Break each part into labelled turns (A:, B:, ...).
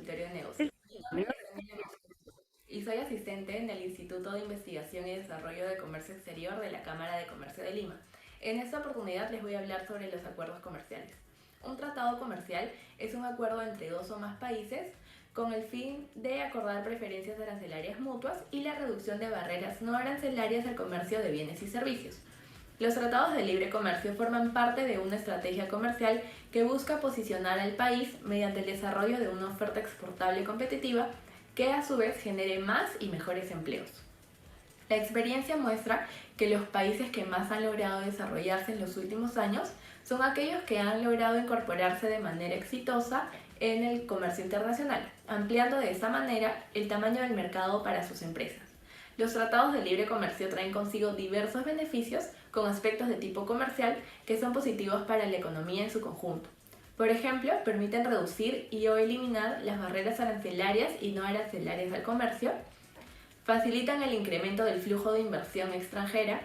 A: consultorio de negocios. Mi nombre es Emilia y soy asistente en el Instituto de Investigación y Desarrollo de Comercio Exterior de la Cámara de Comercio de Lima. En esta oportunidad les voy a hablar sobre los acuerdos comerciales. Un tratado comercial es un acuerdo entre dos o más países con el fin de acordar preferencias arancelarias mutuas y la reducción de barreras no arancelarias al comercio de bienes y servicios. Los tratados de libre comercio forman parte de una estrategia comercial que busca posicionar al país mediante el desarrollo de una oferta exportable y competitiva que a su vez genere más y mejores empleos. La experiencia muestra que los países que más han logrado desarrollarse en los últimos años son aquellos que han logrado incorporarse de manera exitosa en el comercio internacional, ampliando de esa manera el tamaño del mercado para sus empresas. Los tratados de libre comercio traen consigo diversos beneficios con aspectos de tipo comercial que son positivos para la economía en su conjunto. Por ejemplo, permiten reducir y o eliminar las barreras arancelarias y no arancelarias al comercio, facilitan el incremento del flujo de inversión extranjera,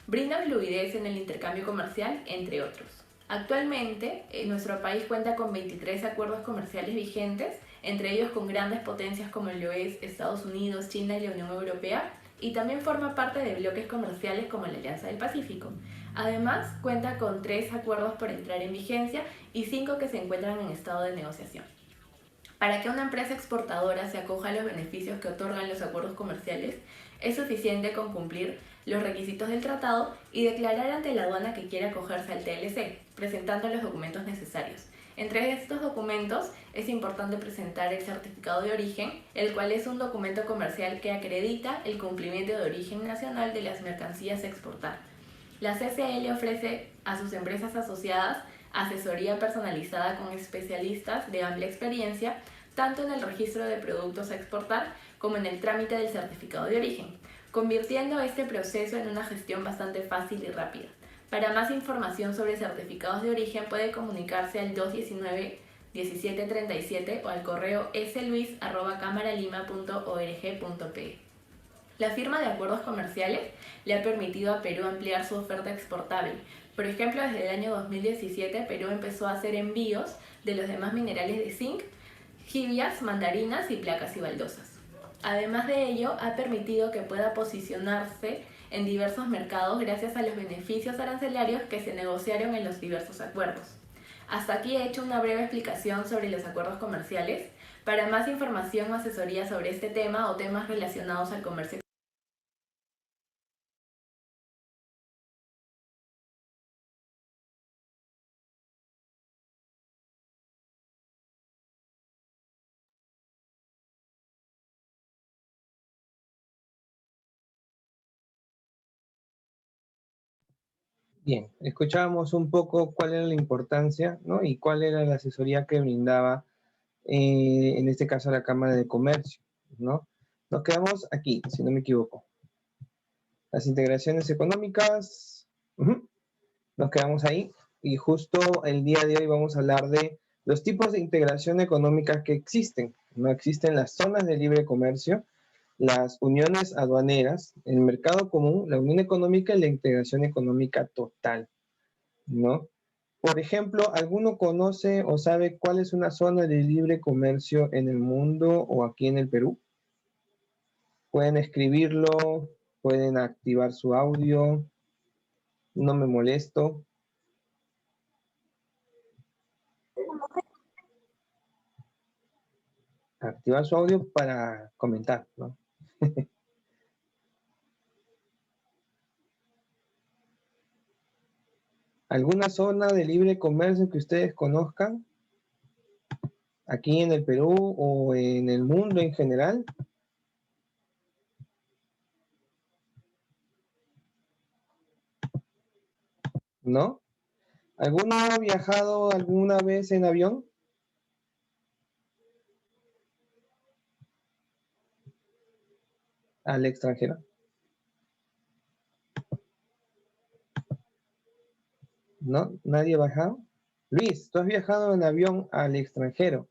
A: brindan fluidez en el intercambio comercial, entre otros. Actualmente, nuestro país cuenta con 23 acuerdos comerciales vigentes, entre ellos con grandes potencias como lo es Estados Unidos, China y la Unión Europea, y también forma parte de bloques comerciales como la Alianza del Pacífico. Además, cuenta con 3 acuerdos por entrar en vigencia y 5 que se encuentran en estado de negociación. Para que una empresa exportadora se acoja a los beneficios que otorgan los acuerdos comerciales, es suficiente con cumplir los requisitos del tratado y declarar ante la aduana que quiere acogerse al TLC, presentando los documentos necesarios. Entre estos documentos es importante presentar el certificado de origen, el cual es un documento comercial que acredita el cumplimiento de origen nacional de las mercancías a exportar. La CCL ofrece a sus empresas asociadas asesoría personalizada con especialistas de amplia experiencia, tanto en el registro de productos a exportar como en el trámite del certificado de origen, convirtiendo este proceso en una gestión bastante fácil y rápida. Para más información sobre certificados de origen puede comunicarse al 219-1737 o al correo sluis@camaralima.org.pe. La firma de acuerdos comerciales le ha permitido a Perú ampliar su oferta exportable. Por ejemplo, desde el año 2017 Perú empezó a hacer envíos de los demás minerales de zinc, jibias, mandarinas y placas y baldosas. Además de ello, ha permitido que pueda posicionarse en diversos mercados gracias a los beneficios arancelarios que se negociaron en los diversos acuerdos. Hasta aquí he hecho una breve explicación sobre los acuerdos comerciales. Para más información o asesoría sobre este tema o temas relacionados al comercio
B: Bien, escuchábamos un poco cuál era la importancia, ¿no? Y cuál era la asesoría que brindaba, en este caso, la Cámara de Comercio, ¿no? Nos quedamos aquí, si no me equivoco. Las integraciones económicas, nos quedamos ahí. Y justo el día de hoy vamos a hablar de los tipos de integración económica que existen. No existen las zonas de libre comercio, las uniones aduaneras, el mercado común, la unión económica y la integración económica total, ¿no? Por ejemplo, ¿alguno conoce o sabe cuál es una zona de libre comercio en el mundo o aquí en el Perú? Pueden escribirlo, pueden activar su audio, no me molesto. Activar su audio para comentar, ¿no? ¿Alguna zona de libre comercio que ustedes conozcan aquí en el Perú o en el mundo en general? ¿No? ¿Alguno ha viajado alguna vez en avión? Al extranjero. ¿No? ¿Nadie ha viajado? Luis, ¿tú has viajado en avión al extranjero?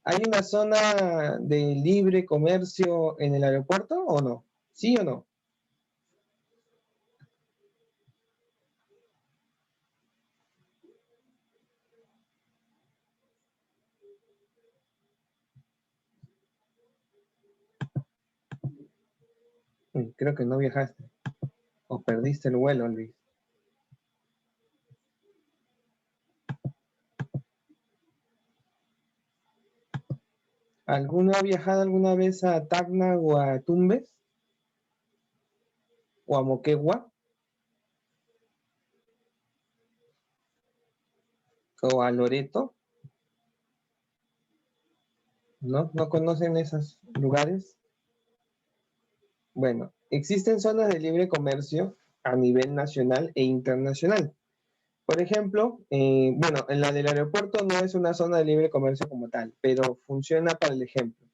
B: ¿Hay una zona de libre comercio en el aeropuerto o no? ¿Sí o no? Creo que no viajaste. O perdiste el vuelo, Luis. ¿Alguno ha viajado alguna vez a Tacna o a Tumbes? ¿O a Moquegua? ¿O a Loreto? ¿No? ¿No conocen esos lugares? Bueno, existen zonas de libre comercio a nivel nacional e internacional. Por ejemplo, bueno, en la del aeropuerto no es una zona de libre comercio como tal, pero funciona para el ejemplo.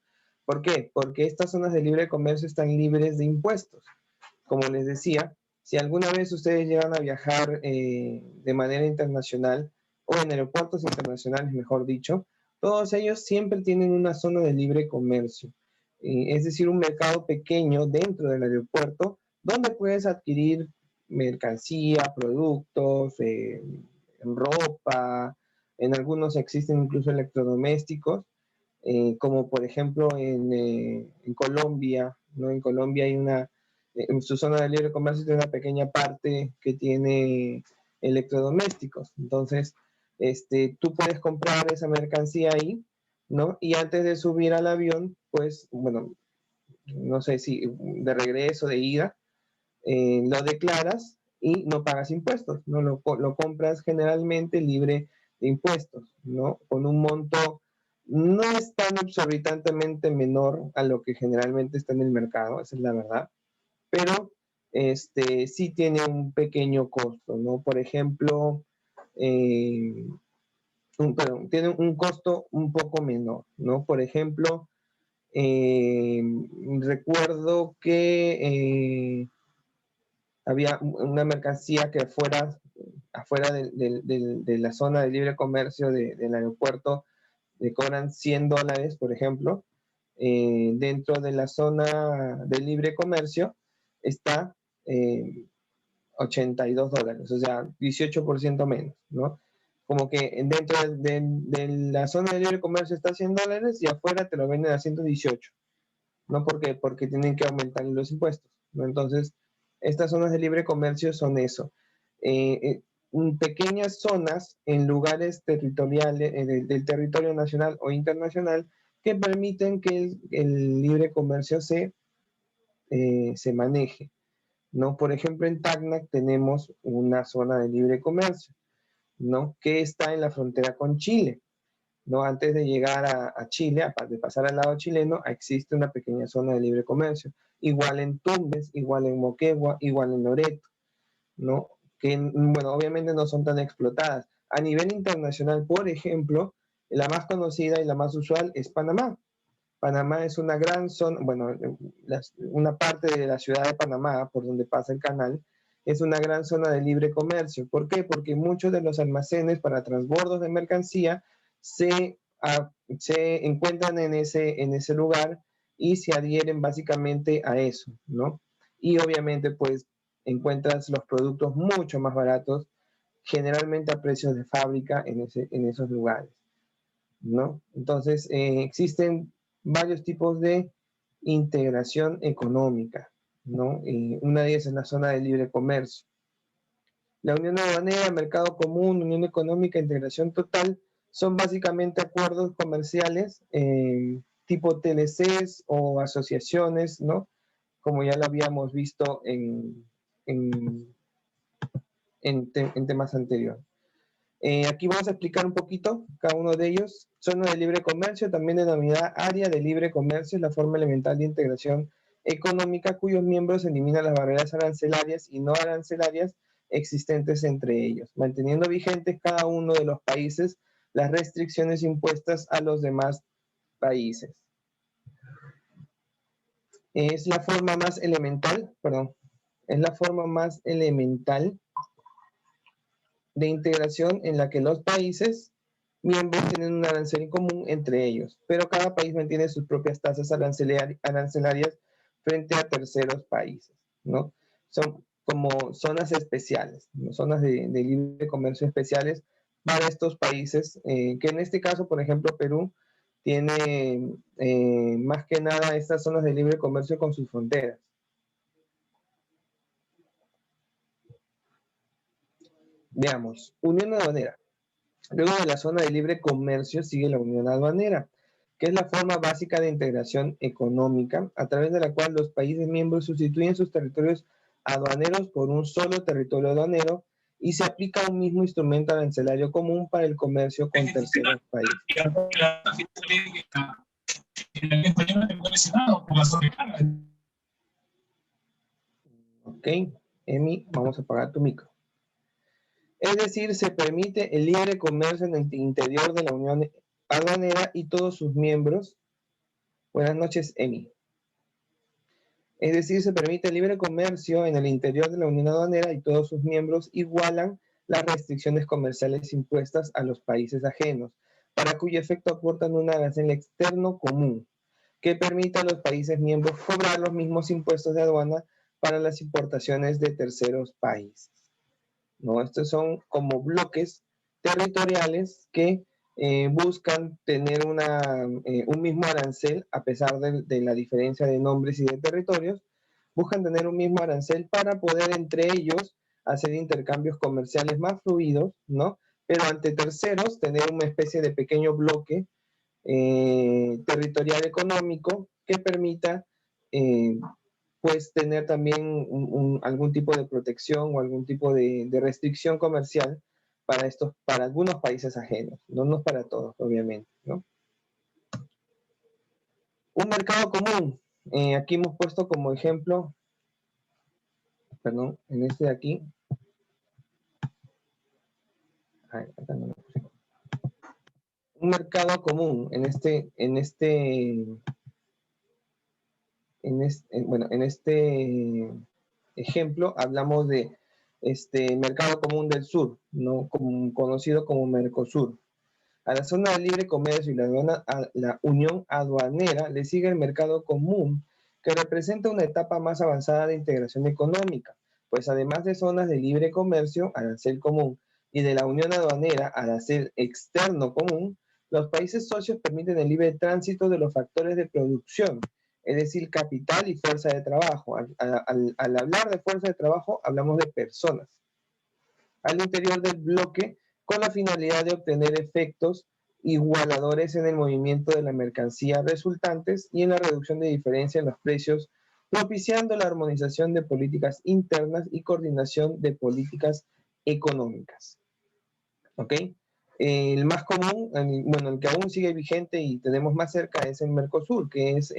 B: ¿Por qué? Porque estas zonas de libre comercio están libres de impuestos. Como les decía, si alguna vez ustedes llegan a viajar de manera internacional o en aeropuertos internacionales, mejor dicho, todos ellos siempre tienen una zona de libre comercio. Es decir, un mercado pequeño dentro del aeropuerto donde puedes adquirir mercancía, productos, ropa, en algunos existen incluso electrodomésticos, como por ejemplo en Colombia, ¿no? En Colombia hay en su zona de libre comercio tiene una pequeña parte que tiene electrodomésticos. Entonces, tú puedes comprar esa mercancía ahí, ¿no? Y antes de subir al avión, pues, bueno, no sé si de regreso, de ida, lo declaras y no pagas impuestos, ¿no? Lo compras generalmente libre de impuestos, ¿no? Con un monto no es tan exorbitantemente menor a lo que generalmente está en el mercado, esa es la verdad, pero sí tiene un pequeño costo, ¿no? Por ejemplo, eh, perdón, tiene un costo un poco menor, ¿no? Por ejemplo, eh, recuerdo que había una mercancía que afuera de la zona de libre comercio del aeropuerto, le cobran $100, por ejemplo. Dentro de la zona de libre comercio está $82, o sea, 18% menos, ¿no? Como que dentro de la zona de libre comercio está $100 y afuera te lo venden a 118. ¿No? Porque tienen que aumentar los impuestos, ¿no? Entonces, estas zonas de libre comercio son eso. Pequeñas zonas en lugares territoriales, del territorio nacional o internacional, que permiten que el libre comercio se maneje, ¿no? Por ejemplo, en Tacna tenemos una zona de libre comercio, ¿no? Que está en la frontera con Chile. ¿No? Antes de llegar a Chile, de pasar al lado chileno, existe una pequeña zona de libre comercio. Igual en Tumbes, igual en Moquegua, igual en Loreto, ¿no? Que, bueno, obviamente no son tan explotadas. A nivel internacional, por ejemplo, la más conocida y la más usual es Panamá. Panamá es una gran zona, bueno, una parte de la ciudad de Panamá, por donde pasa el canal, es una gran zona de libre comercio. ¿Por qué? Porque muchos de los almacenes para transbordos de mercancía se encuentran en ese lugar y se adhieren básicamente a eso, ¿no? Y obviamente, pues, encuentras los productos mucho más baratos, generalmente a precios de fábrica en esos lugares, ¿no? Entonces, existen varios tipos de integración económica, ¿no? Una de ellas es la zona de libre comercio. La unión aduanera, mercado común, unión económica, integración total, son básicamente acuerdos comerciales tipo TLCs o asociaciones, ¿no? Como ya lo habíamos visto en, en temas anteriores. Aquí vamos a explicar un poquito cada uno de ellos. Zona de libre comercio, también denominada área de libre comercio, es la forma elemental de integración económica cuyos miembros eliminan las barreras arancelarias y no arancelarias existentes entre ellos, manteniendo vigentes cada uno de los países las restricciones impuestas a los demás países. Es la forma más elemental, perdón, es la forma más elemental de integración en la que los países miembros tienen un arancel en común entre ellos, pero cada país mantiene sus propias tasas arancelarias frente a terceros países, ¿no? Son como zonas especiales, ¿no? Zonas de libre comercio especiales para estos países, que en este caso, por ejemplo, Perú tiene más que nada estas zonas de libre comercio con sus fronteras, Veamos, Unión Aduanera. Luego de la zona de libre comercio sigue la Unión Aduanera, que es la forma básica de integración económica, a través de la cual los países miembros sustituyen sus territorios aduaneros por un solo territorio aduanero y se aplica un mismo instrumento arancelario común para el comercio con terceros países. Ok, Emi, vamos a apagar tu micro. Es decir, se permite el libre comercio en el interior de la Unión Aduanera y todos sus miembros. Buenas noches, Emi. Es decir, se permite el libre comercio en el interior de la Unión Aduanera y todos sus miembros igualan las restricciones comerciales impuestas a los países ajenos, para cuyo efecto aportan un arancel externo común, que permita a los países miembros cobrar los mismos impuestos de aduana para las importaciones de terceros países. ¿No? Estos son como bloques territoriales que buscan tener un mismo arancel, a pesar de la diferencia de nombres y de territorios, buscan tener un mismo arancel para poder entre ellos hacer intercambios comerciales más fluidos, ¿no? Pero ante terceros tener una especie de pequeño bloque territorial económico que permita pues tener también algún tipo de protección o algún tipo de restricción comercial para algunos países ajenos, no para todos, obviamente, ¿no? Un mercado común. Aquí hemos puesto como ejemplo, perdón, en este de aquí. Ay, acá no lo puse. Un mercado común en este ejemplo hablamos de mercado común del sur, ¿no? Conocido como Mercosur. A la zona de libre comercio y la unión aduanera le sigue el mercado común, que representa una etapa más avanzada de integración económica, pues además de zonas de libre comercio, arancel común, y de la unión aduanera, arancel externo común, los países socios permiten el libre tránsito de los factores de producción, es decir, capital y fuerza de trabajo. Al hablar de fuerza de trabajo, hablamos de personas. Al interior del bloque, con la finalidad de obtener efectos igualadores en el movimiento de la mercancía resultantes y en la reducción de diferencia en los precios, propiciando la armonización de políticas internas y coordinación de políticas económicas. ¿Ok? El más común, el que aún sigue vigente y tenemos más cerca es el Mercosur, que es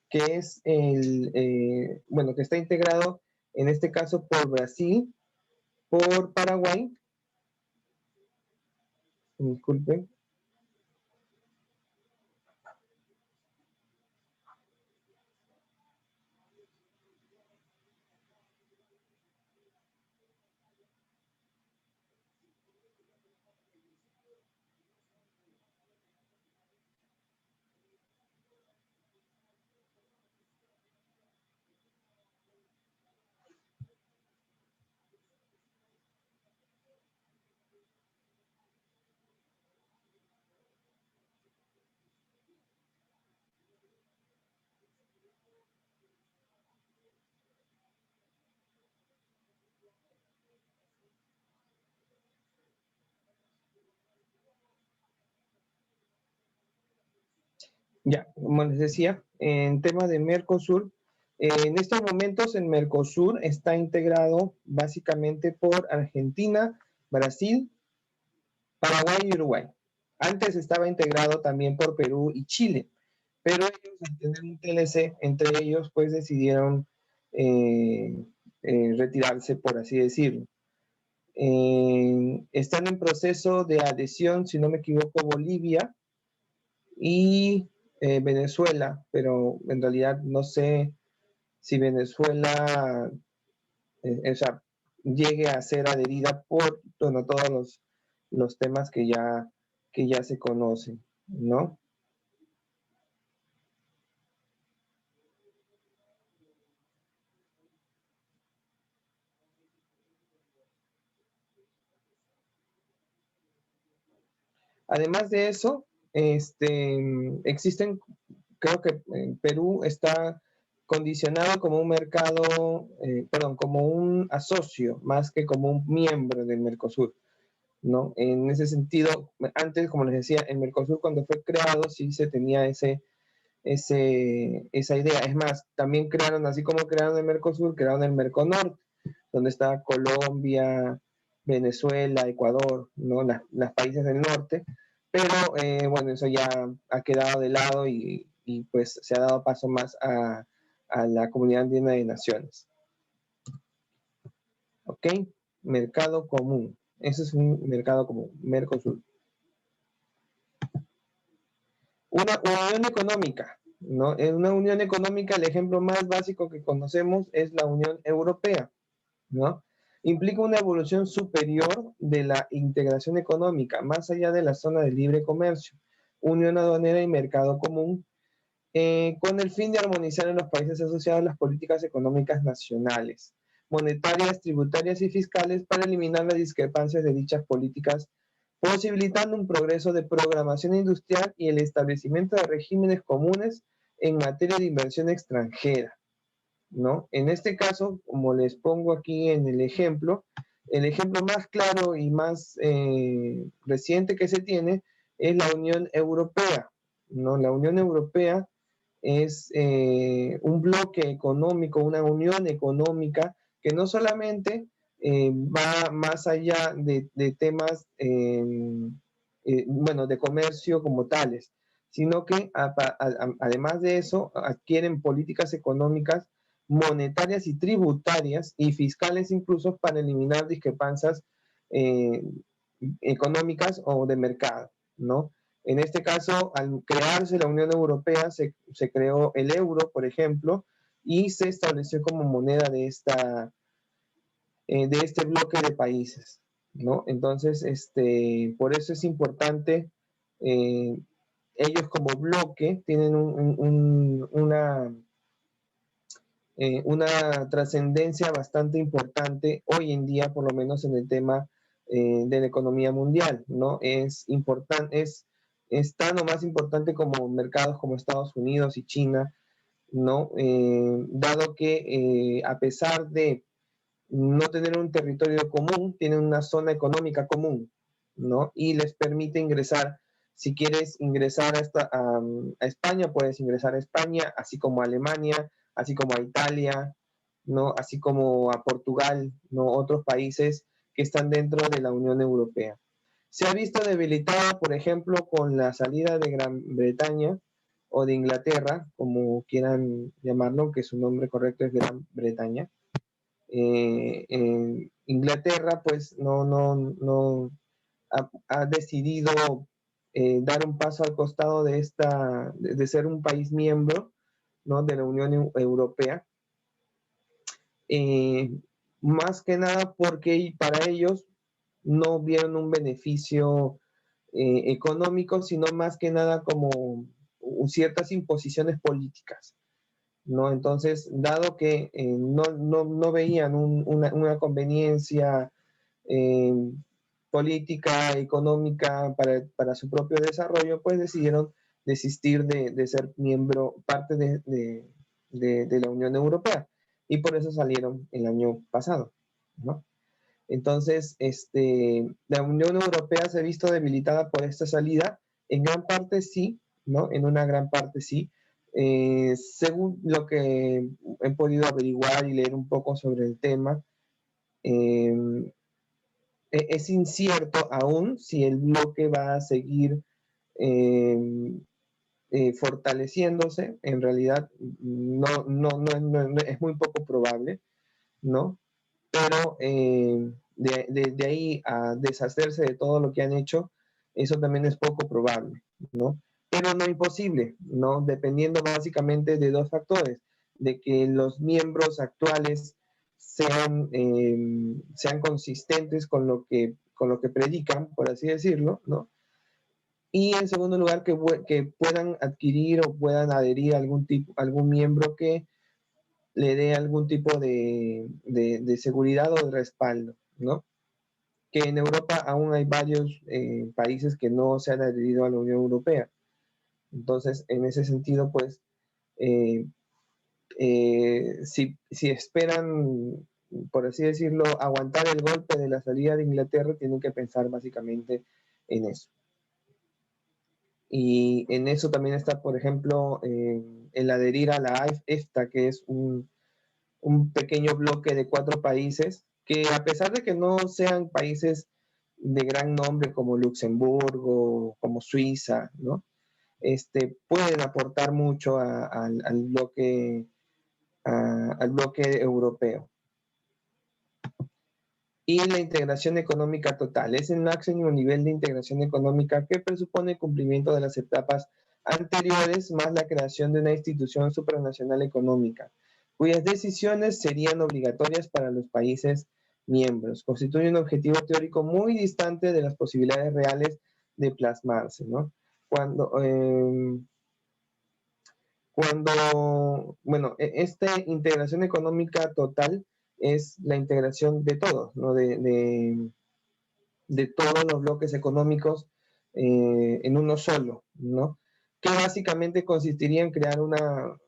B: que está integrado en este caso por Brasil, por Paraguay, disculpen, ya, como les decía, en tema de Mercosur, en estos momentos el Mercosur está integrado básicamente por Argentina, Brasil, Paraguay y Uruguay. Antes estaba integrado también por Perú y Chile, pero ellos, al tener un TLC entre ellos, pues decidieron retirarse, por así decirlo. Están en proceso de adhesión, si no me equivoco, Bolivia y Venezuela, pero en realidad no sé si Venezuela llegue a ser adherida por todos los temas que ya se conocen, ¿no? Además de eso, existen, creo que en Perú está condicionado como un mercado, perdón, como un asocio, más que como un miembro del Mercosur, ¿no? En ese sentido, antes, como les decía, el Mercosur cuando fue creado sí se tenía esa idea. Es más, también crearon, así como crearon el Mercosur, crearon el Merconorte, donde está Colombia, Venezuela, Ecuador, ¿no? Las países del norte, pero bueno, eso ya ha quedado de lado y pues se ha dado paso más a la Comunidad Andina de Naciones. ¿Ok? Mercado común. Ese es un mercado común, Mercosur. Una unión económica, ¿no? En una unión económica, el ejemplo más básico que conocemos es la Unión Europea, ¿no? Implica una evolución superior de la integración económica, más allá de la zona de libre comercio, unión aduanera y mercado común, con el fin de armonizar en los países asociados las políticas económicas nacionales, monetarias, tributarias y fiscales para eliminar las discrepancias de dichas políticas, posibilitando un progreso de programación industrial y el establecimiento de regímenes comunes en materia de inversión extranjera, ¿no? En este caso, como les pongo aquí en el ejemplo más claro y más reciente que se tiene es la Unión Europea, ¿no? La Unión Europea es un bloque económico, una unión económica que no solamente va más allá de temas, bueno, de comercio como tales, sino que además de eso adquieren políticas económicas, monetarias y tributarias y fiscales incluso para eliminar discrepancias eh, económicas o de mercado, ¿no? En este caso, al crearse la Unión Europea, se creó el euro, por ejemplo, y se estableció como moneda de este bloque de países, ¿no? Entonces, por eso es importante, eh, ellos como bloque tienen una trascendencia bastante importante hoy en día, por lo menos en el tema de la economía mundial, ¿no? Es tan o más importante como mercados como Estados Unidos y China, ¿no? Dado que a pesar de no tener un territorio común, tienen una zona económica común, ¿no? Y les permite ingresar, si quieres ingresar a España, puedes ingresar a España, así como a Alemania, así como a Italia, ¿no? Así como a Portugal, ¿no? Otros países que están dentro de la Unión Europea. Se ha visto debilitada, por ejemplo, con la salida de Gran Bretaña o de Inglaterra, como quieran llamarlo, que su nombre correcto es Gran Bretaña. En Inglaterra, pues no ha decidido dar un paso al costado de ser un país miembro, ¿no? De la Unión Europea. Más que nada porque para ellos no vieron un beneficio económico, sino más que nada como ciertas imposiciones políticas, ¿no? Entonces, dado que no veían una conveniencia eh, política, económica para su propio desarrollo, pues decidieron desistir de ser miembro, parte de la Unión Europea. Y por eso salieron el año pasado, ¿no? Entonces, la Unión Europea se ha visto debilitada por esta salida. En gran parte sí, ¿no? En una gran parte sí. Según lo que he podido averiguar y leer un poco sobre el tema, eh, es incierto aún si el bloque va a seguir eh, fortaleciéndose. En realidad, no, es muy poco probable, ¿no? Pero de ahí a deshacerse de todo lo que han hecho, eso también es poco probable, ¿no? Pero no imposible, ¿no? Dependiendo básicamente de dos factores, de que los miembros actuales sean consistentes con lo que predican, por así decirlo, ¿no? Y en segundo lugar, que puedan adquirir o puedan adherir a algún miembro que le dé algún tipo de seguridad o de respaldo, ¿no? Que en Europa aún hay varios países que no se han adherido a la Unión Europea. Entonces, en ese sentido, pues, eh, si esperan, por así decirlo, aguantar el golpe de la salida de Inglaterra, tienen que pensar básicamente en eso. Y en eso también está, por ejemplo, el adherir a la EFTA, que es un pequeño bloque de 4 países, que a pesar de que no sean países de gran nombre como Luxemburgo, como Suiza, ¿no? Pueden aportar mucho al bloque europeo. Y la integración económica total es el máximo nivel de integración económica que presupone el cumplimiento de las etapas anteriores más la creación de una institución supranacional económica, cuyas decisiones serían obligatorias para los países miembros. Constituye un objetivo teórico muy distante de las posibilidades reales de plasmarse, ¿no? Bueno, esta integración económica total es la integración de todos, ¿no? De todos los bloques económicos en uno solo, ¿no? Que básicamente consistiría en crear una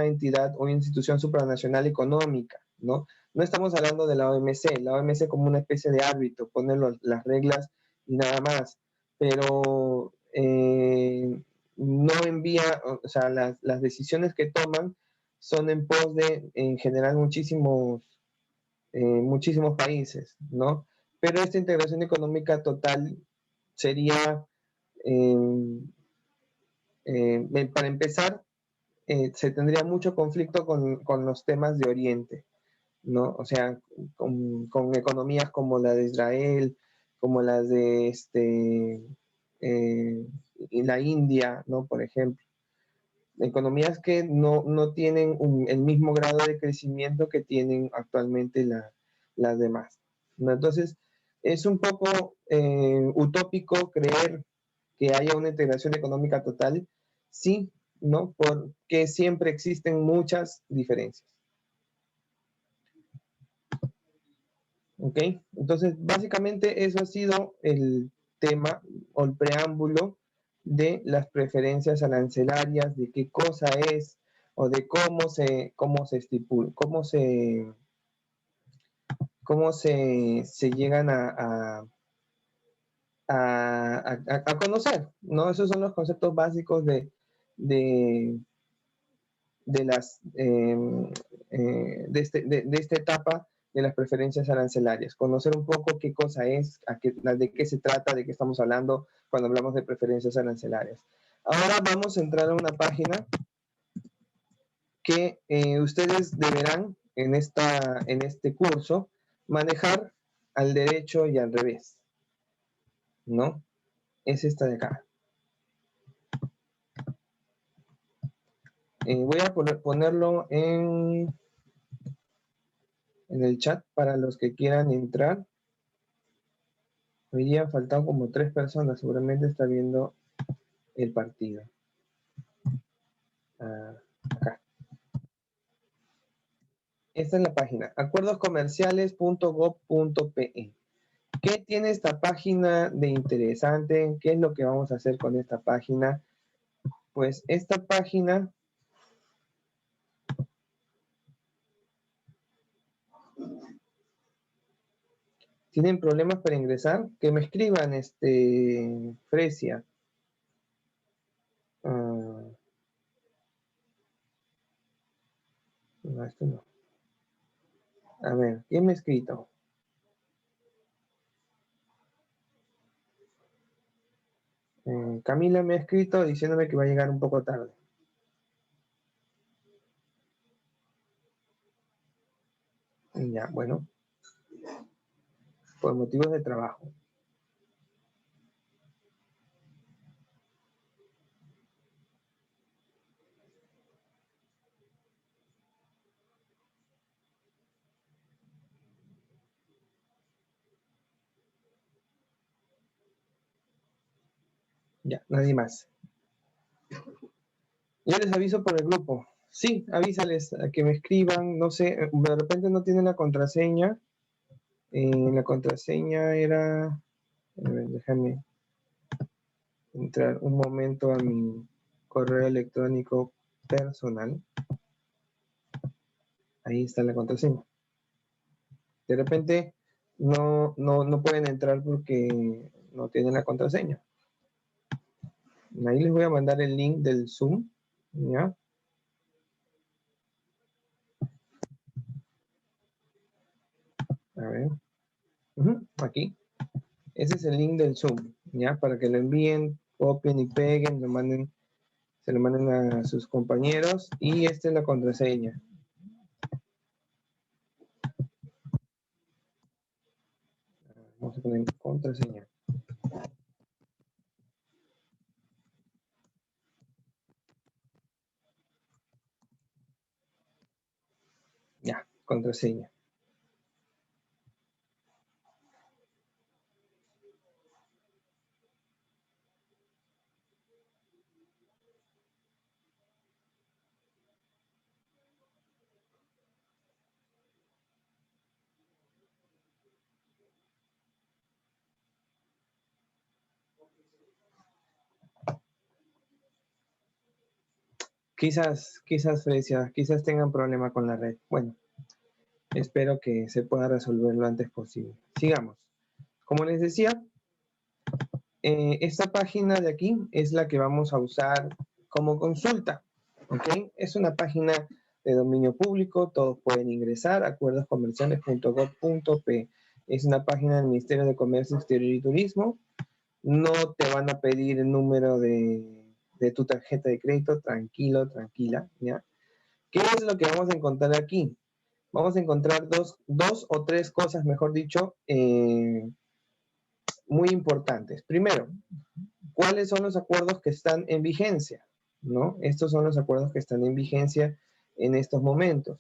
B: entidad o institución supranacional económica, ¿no? No estamos hablando de la OMC como una especie de árbitro, poner las reglas y nada más, pero no envía, o sea, las decisiones que toman son en pos de, en general, muchísimos países, ¿no? Pero esta integración económica total sería, para empezar, se tendría mucho conflicto con los temas de Oriente, ¿no? O sea, con economías como la de Israel, como las de la India, ¿no? Por ejemplo. Economías que no tienen el mismo grado de crecimiento que tienen actualmente las demás, ¿no? Entonces, es un poco utópico creer que haya una integración económica total, sí, ¿no? Porque siempre existen muchas diferencias. ¿Ok? Entonces, básicamente eso ha sido el tema o el preámbulo de las preferencias arancelarias, de qué cosa es o de cómo se estipula, cómo se llegan a conocer, ¿no? Esos son los conceptos básicos de esta etapa de las preferencias arancelarias, conocer un poco qué cosa es, de qué se trata, de qué estamos hablando cuando hablamos de preferencias arancelarias. Ahora vamos a entrar a una página que ustedes deberán en este curso manejar al derecho y al revés, ¿no? Es esta de acá. Voy a ponerlo en el chat para los que quieran entrar. Hoy día han faltado como 3 personas, seguramente está viendo el partido. Acá. Esta es la página, acuerdoscomerciales.gov.pe. ¿Qué tiene esta página de interesante? ¿Qué es lo que vamos a hacer con esta página? Pues esta página ¿tienen problemas para ingresar? Que me escriban, Fresia. No, esto no. A ver, ¿quién me ha escrito? Camila me ha escrito diciéndome que va a llegar un poco tarde. Ya, bueno. Por motivos de trabajo. Ya, nadie más. Yo les aviso por el grupo. Sí, avísales a que me escriban. No sé, de repente no tienen la contraseña. La contraseña era... A ver, déjame entrar un momento a mi correo electrónico personal. Ahí está la contraseña. De repente no pueden entrar porque no tienen la contraseña. Ahí les voy a mandar el link del Zoom, ¿ya? A ver. Aquí. Ese es el link del Zoom, ¿ya? Para que lo envíen, copien y peguen, se lo manden a sus compañeros. Y esta es la contraseña. Vamos a poner contraseña. Ya, contraseña. Quizás, Frecia, quizás tengan problema con la red. Bueno, espero que se pueda resolver lo antes posible. Sigamos. Como les decía, esta página de aquí es la que vamos a usar como consulta. ¿Ok? Es una página de dominio público, todos pueden ingresar, acuerdoscomerciales.gov.p. Es una página del Ministerio de Comercio Exterior y Turismo. No te van a pedir el número de tu tarjeta de crédito, tranquilo, tranquila, ¿ya? ¿Qué es lo que vamos a encontrar aquí? Vamos a encontrar dos o tres cosas, mejor dicho, muy importantes. Primero, ¿cuáles son los acuerdos que están en vigencia? ¿No? Estos son los acuerdos que están en vigencia en estos momentos.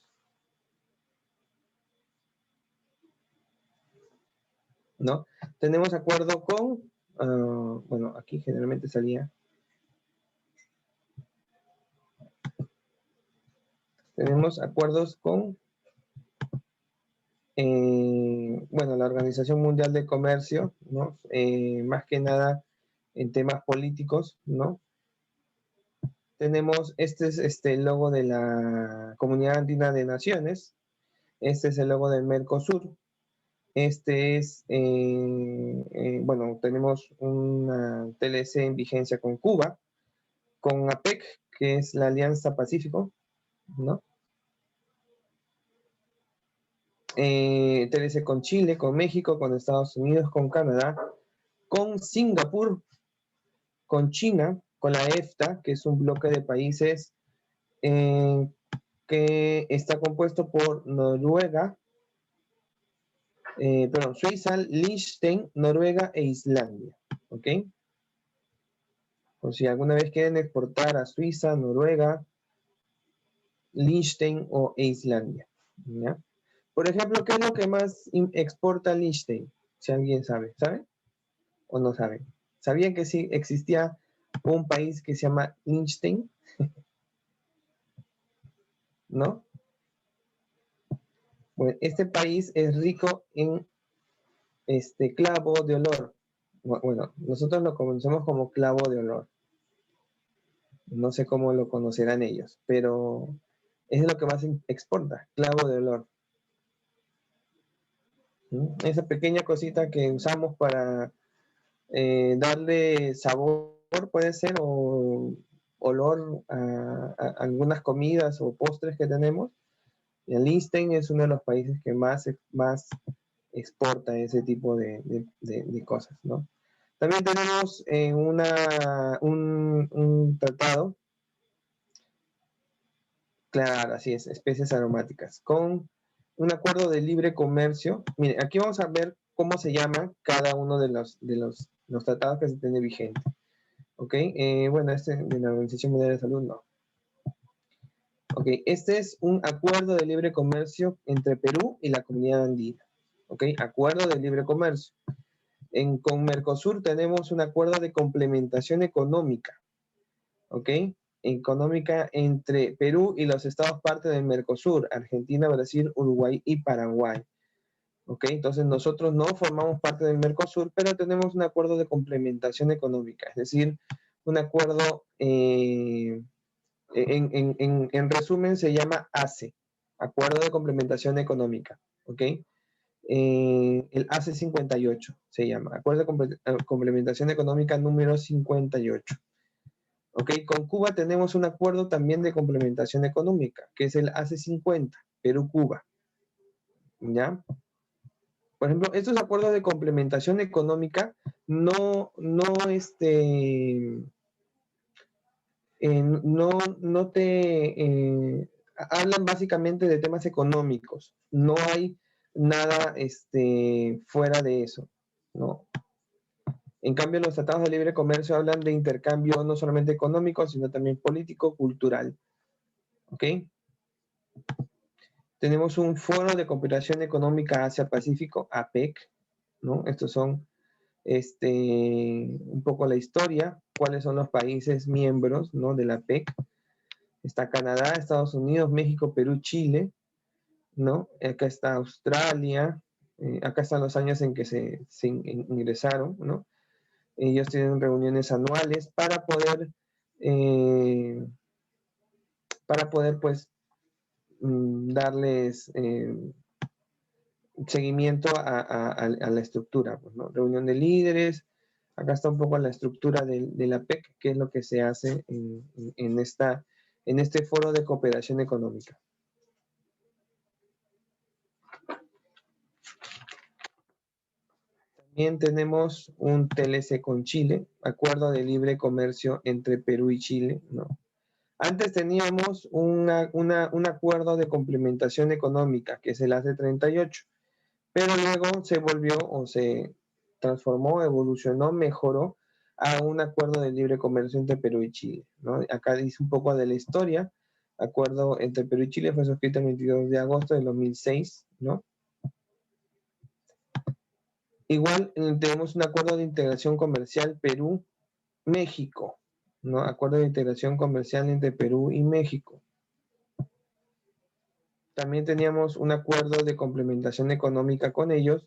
B: ¿No? Tenemos acuerdo con, bueno, aquí generalmente salía. Tenemos acuerdos con, bueno, la Organización Mundial de Comercio, ¿no? Más que nada en temas políticos, ¿no? Tenemos, este es el logo de la Comunidad Andina de Naciones, este es el logo del Mercosur, este es, bueno, tenemos una TLC en vigencia con Cuba, con APEC, que es la Alianza Pacífico, ¿no? TLC con Chile, con México, con Estados Unidos, con Canadá, con Singapur, con China, con la EFTA, que es un bloque de países que está compuesto por Noruega, perdón, Suiza, Liechtenstein, Noruega e Islandia, ¿ok? O si alguna vez quieren exportar a Suiza, Noruega, Liechtenstein o Islandia, ¿ya? Por ejemplo, ¿qué es lo que más exporta Liechtenstein? Si alguien sabe, ¿sabe? ¿O no sabe? ¿Sabían que sí existía un país que se llama Liechtenstein? ¿No? Bueno, este país es rico en clavo de olor. Bueno, nosotros lo conocemos como clavo de olor. No sé cómo lo conocerán ellos, pero es lo que más exporta, clavo de olor. ¿Mm? Esa pequeña cosita que usamos para darle sabor, puede ser, o olor a algunas comidas o postres que tenemos. Y el Liechtenstein es uno de los países que más exporta ese tipo de cosas, ¿no? También tenemos un tratado, claro, así es, especies aromáticas, con un acuerdo de libre comercio. Miren, aquí vamos a ver cómo se llama cada uno de los tratados que se tiene vigente. ¿Ok? Bueno, este de la Organización Mundial de Salud, no. Ok, este es un acuerdo de libre comercio entre Perú y la comunidad andina. ¿Ok? Acuerdo de libre comercio. Con Mercosur tenemos un acuerdo de complementación económica. ¿Ok? Económica entre Perú y los estados parte del Mercosur, Argentina, Brasil, Uruguay y Paraguay. ¿Ok? Entonces nosotros no formamos parte del Mercosur, pero tenemos un acuerdo de complementación económica, es decir, un acuerdo, en resumen, se llama ACE, Acuerdo de Complementación Económica, ¿ok? El AC 58 se llama, Acuerdo de Complementación Económica número 58. ¿Ok? Con Cuba tenemos un acuerdo también de complementación económica, que es el AC 50, Perú-Cuba. ¿Ya? Por ejemplo, estos acuerdos de complementación económica no te hablan básicamente de temas económicos. No hay nada fuera de eso, ¿no? En cambio, los tratados de libre comercio hablan de intercambio no solamente económico, sino también político, cultural. ¿Ok? Tenemos un Foro de Cooperación Económica Asia-Pacífico, APEC, ¿no? Estos son un poco la historia, cuáles son los países miembros, ¿no?, de la APEC. Está Canadá, Estados Unidos, México, Perú, Chile, ¿no? Acá está Australia, acá están los años en que se ingresaron, ¿no? Ellos tienen reuniones anuales para poder pues, darles seguimiento a la estructura, pues, ¿no? Reunión de líderes, acá está un poco la estructura de la PEC, que es lo que se hace en este foro de cooperación económica. También tenemos un TLC con Chile, Acuerdo de Libre Comercio entre Perú y Chile, ¿no? Antes teníamos un acuerdo de complementación económica, que es el AC 38, pero luego se volvió o se transformó, evolucionó, mejoró a un acuerdo de libre comercio entre Perú y Chile, ¿no? Acá dice un poco de la historia. Acuerdo entre Perú y Chile fue suscrito el 22 de agosto de 2006, ¿no? Igual tenemos un acuerdo de integración comercial Perú-México, ¿no? Acuerdo de integración comercial entre Perú y México. También teníamos un acuerdo de complementación económica con ellos,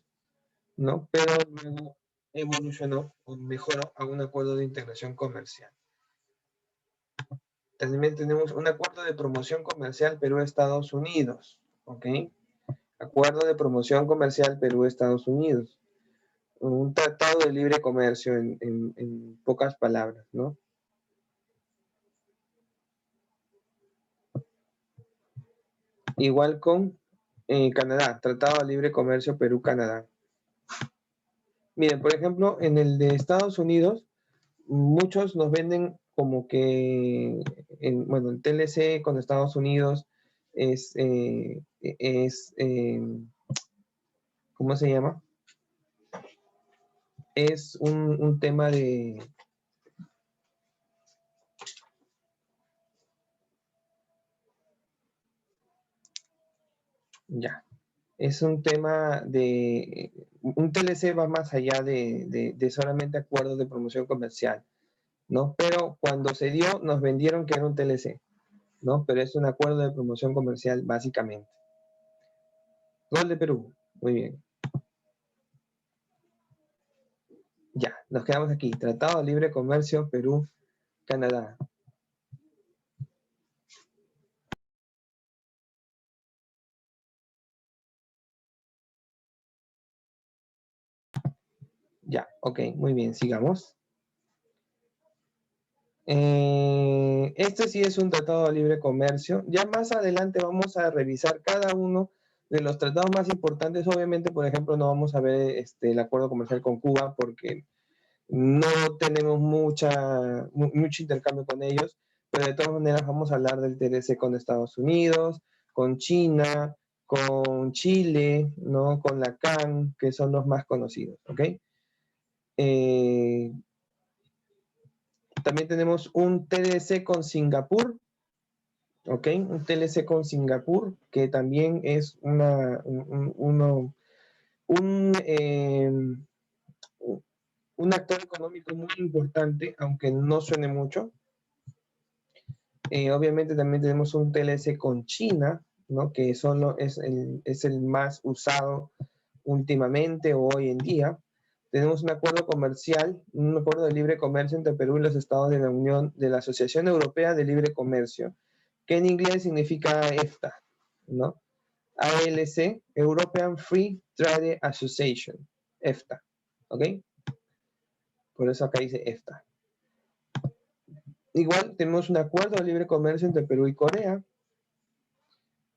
B: ¿no? Pero luego evolucionó o mejoró a un acuerdo de integración comercial. También tenemos un acuerdo de promoción comercial Perú-Estados Unidos, ¿ok? Acuerdo de promoción comercial Perú-Estados Unidos. Un tratado de libre comercio en pocas palabras, ¿no? Igual con Canadá, Tratado de Libre Comercio Perú-Canadá. Miren, por ejemplo, en el de Estados Unidos, muchos nos venden como que, el TLC con Estados Unidos es ¿cómo se llama? Es un tema de... Ya. Es un tema de... Un TLC va más allá de solamente acuerdos de promoción comercial, ¿no? Pero cuando se dio, nos vendieron que era un TLC, ¿no? Pero es un acuerdo de promoción comercial, básicamente. Gol de Perú. Muy bien. Ya, nos quedamos aquí. Tratado de Libre Comercio Perú-Canadá. Ya, ok, muy bien, sigamos. Este sí es un tratado de libre comercio. Ya más adelante vamos a revisar cada uno de los tratados más importantes. Obviamente, por ejemplo, no vamos a ver el acuerdo comercial con Cuba porque no tenemos mucho intercambio con ellos, pero de todas maneras vamos a hablar del TLC con Estados Unidos, con China, con Chile, ¿no? Con la CAN, que son los más conocidos, ¿ok? También tenemos un TLC con Singapur, ¿ok? Un TLC con Singapur, que también es un actor económico muy importante, aunque no suene mucho. Obviamente también tenemos un TLC con China, ¿no? Que solo es el más usado últimamente o hoy en día. Tenemos un acuerdo comercial, un acuerdo de libre comercio entre Perú y los estados de la Unión, de la Asociación Europea de Libre Comercio, que en inglés significa EFTA, ¿no? ALC, European Free Trade Association, EFTA, ¿ok? Por eso acá dice EFTA. Igual tenemos un acuerdo de libre comercio entre Perú y Corea.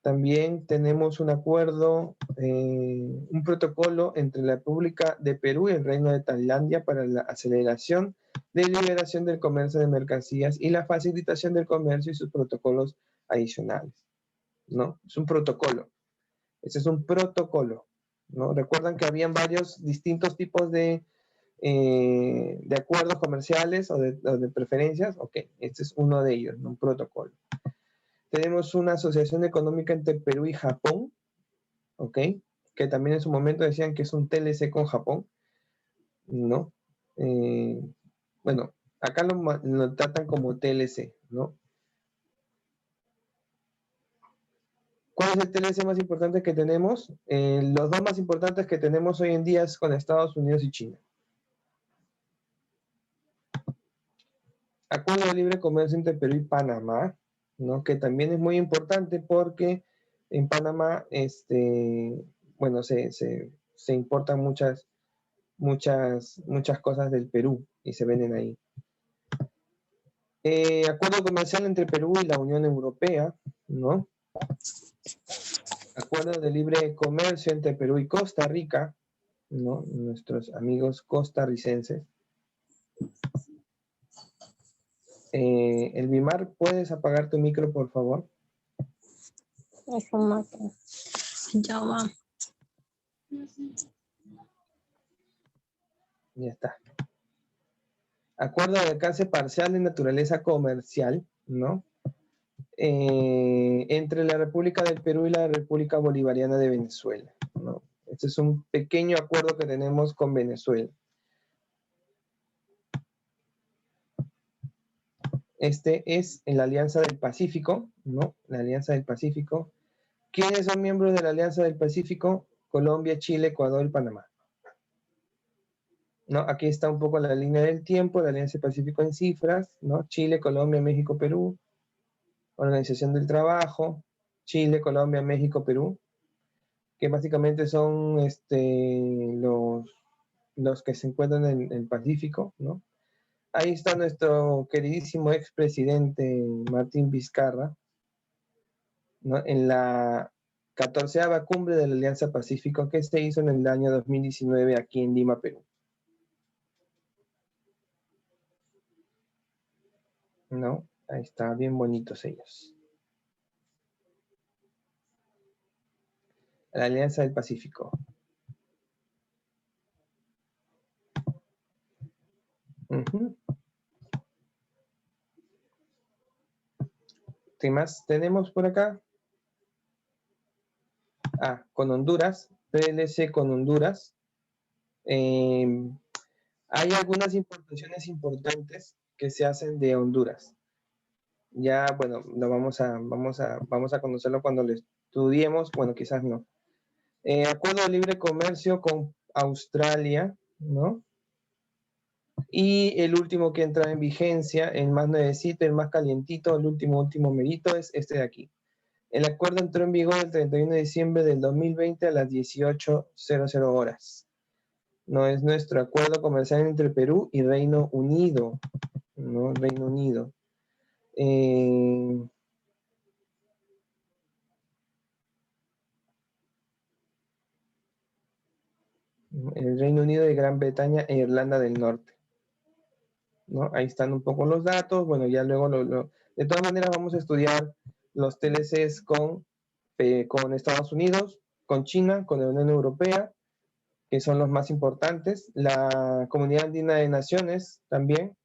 B: También tenemos un acuerdo, un protocolo entre la República de Perú y el Reino de Tailandia para la aceleración de liberación del comercio de mercancías y la facilitación del comercio y sus protocolos adicionales, ¿no? Es un protocolo. Ese es un protocolo, ¿no? Recuerdan que habían varios distintos tipos de acuerdos comerciales o de preferencias. Ok, este es uno de ellos, ¿no? Un protocolo. Tenemos una asociación económica entre Perú y Japón, ¿ok? Que también en su momento decían que es un TLC con Japón, ¿no? Bueno, acá lo tratan como TLC, ¿no? ¿Cuál es el TLC más importante que tenemos? Los dos más importantes que tenemos hoy en día es con Estados Unidos y China. Acuerdo de libre comercio entre Perú y Panamá, ¿no? Que también es muy importante porque en Panamá, bueno, se importan muchas cosas del Perú y se venden ahí. Acuerdo comercial entre Perú y la Unión Europea, ¿no? Acuerdo de libre comercio entre Perú y Costa Rica, ¿no? Nuestros amigos costarricenses. Elvimar, ¿puedes apagar tu micro, por favor?
C: Ya va.
B: Ya está. Acuerdo de alcance parcial de naturaleza comercial, ¿no? Entre la República del Perú y la República Bolivariana de Venezuela, ¿no? Este es un pequeño acuerdo que tenemos con Venezuela. Este es en la Alianza del Pacífico, ¿no? La Alianza del Pacífico. ¿Quiénes son miembros de la Alianza del Pacífico? Colombia, Chile, Ecuador y Panamá. ¿No? Aquí está un poco la línea del tiempo, la Alianza del Pacífico en cifras, ¿no? Chile, Colombia, México, Perú. Organización del Trabajo, Chile, Colombia, México, Perú, que básicamente son los que se encuentran en el Pacífico, ¿no? Ahí está nuestro queridísimo expresidente Martín Vizcarra, ¿no? En la 14ª cumbre de la Alianza Pacífico que se hizo en el año 2019 aquí en Lima, Perú. ¿No? Ahí está, bien bonitos ellos. La Alianza del Pacífico. ¿Qué más tenemos por acá? Con Honduras, PLC con Honduras. Hay algunas importaciones importantes que se hacen de Honduras. Ya, bueno, lo vamos a conocerlo cuando lo estudiemos, bueno, quizás no. Acuerdo de libre comercio con Australia, ¿no? Y el último que entra en vigencia, el más nuevecito, el más calientito, el último merito es este de aquí. El acuerdo entró en vigor el 31 de diciembre del 2020 a las 18:00 horas. No es nuestro acuerdo comercial entre Perú y Reino Unido, ¿no? Reino Unido. El Reino Unido de Gran Bretaña e Irlanda del Norte, ¿no? Ahí están un poco los datos. Bueno, ya luego de todas maneras vamos a estudiar los TLCs con Estados Unidos, con China, con la Unión Europea, que son los más importantes, la Comunidad Andina de Naciones también.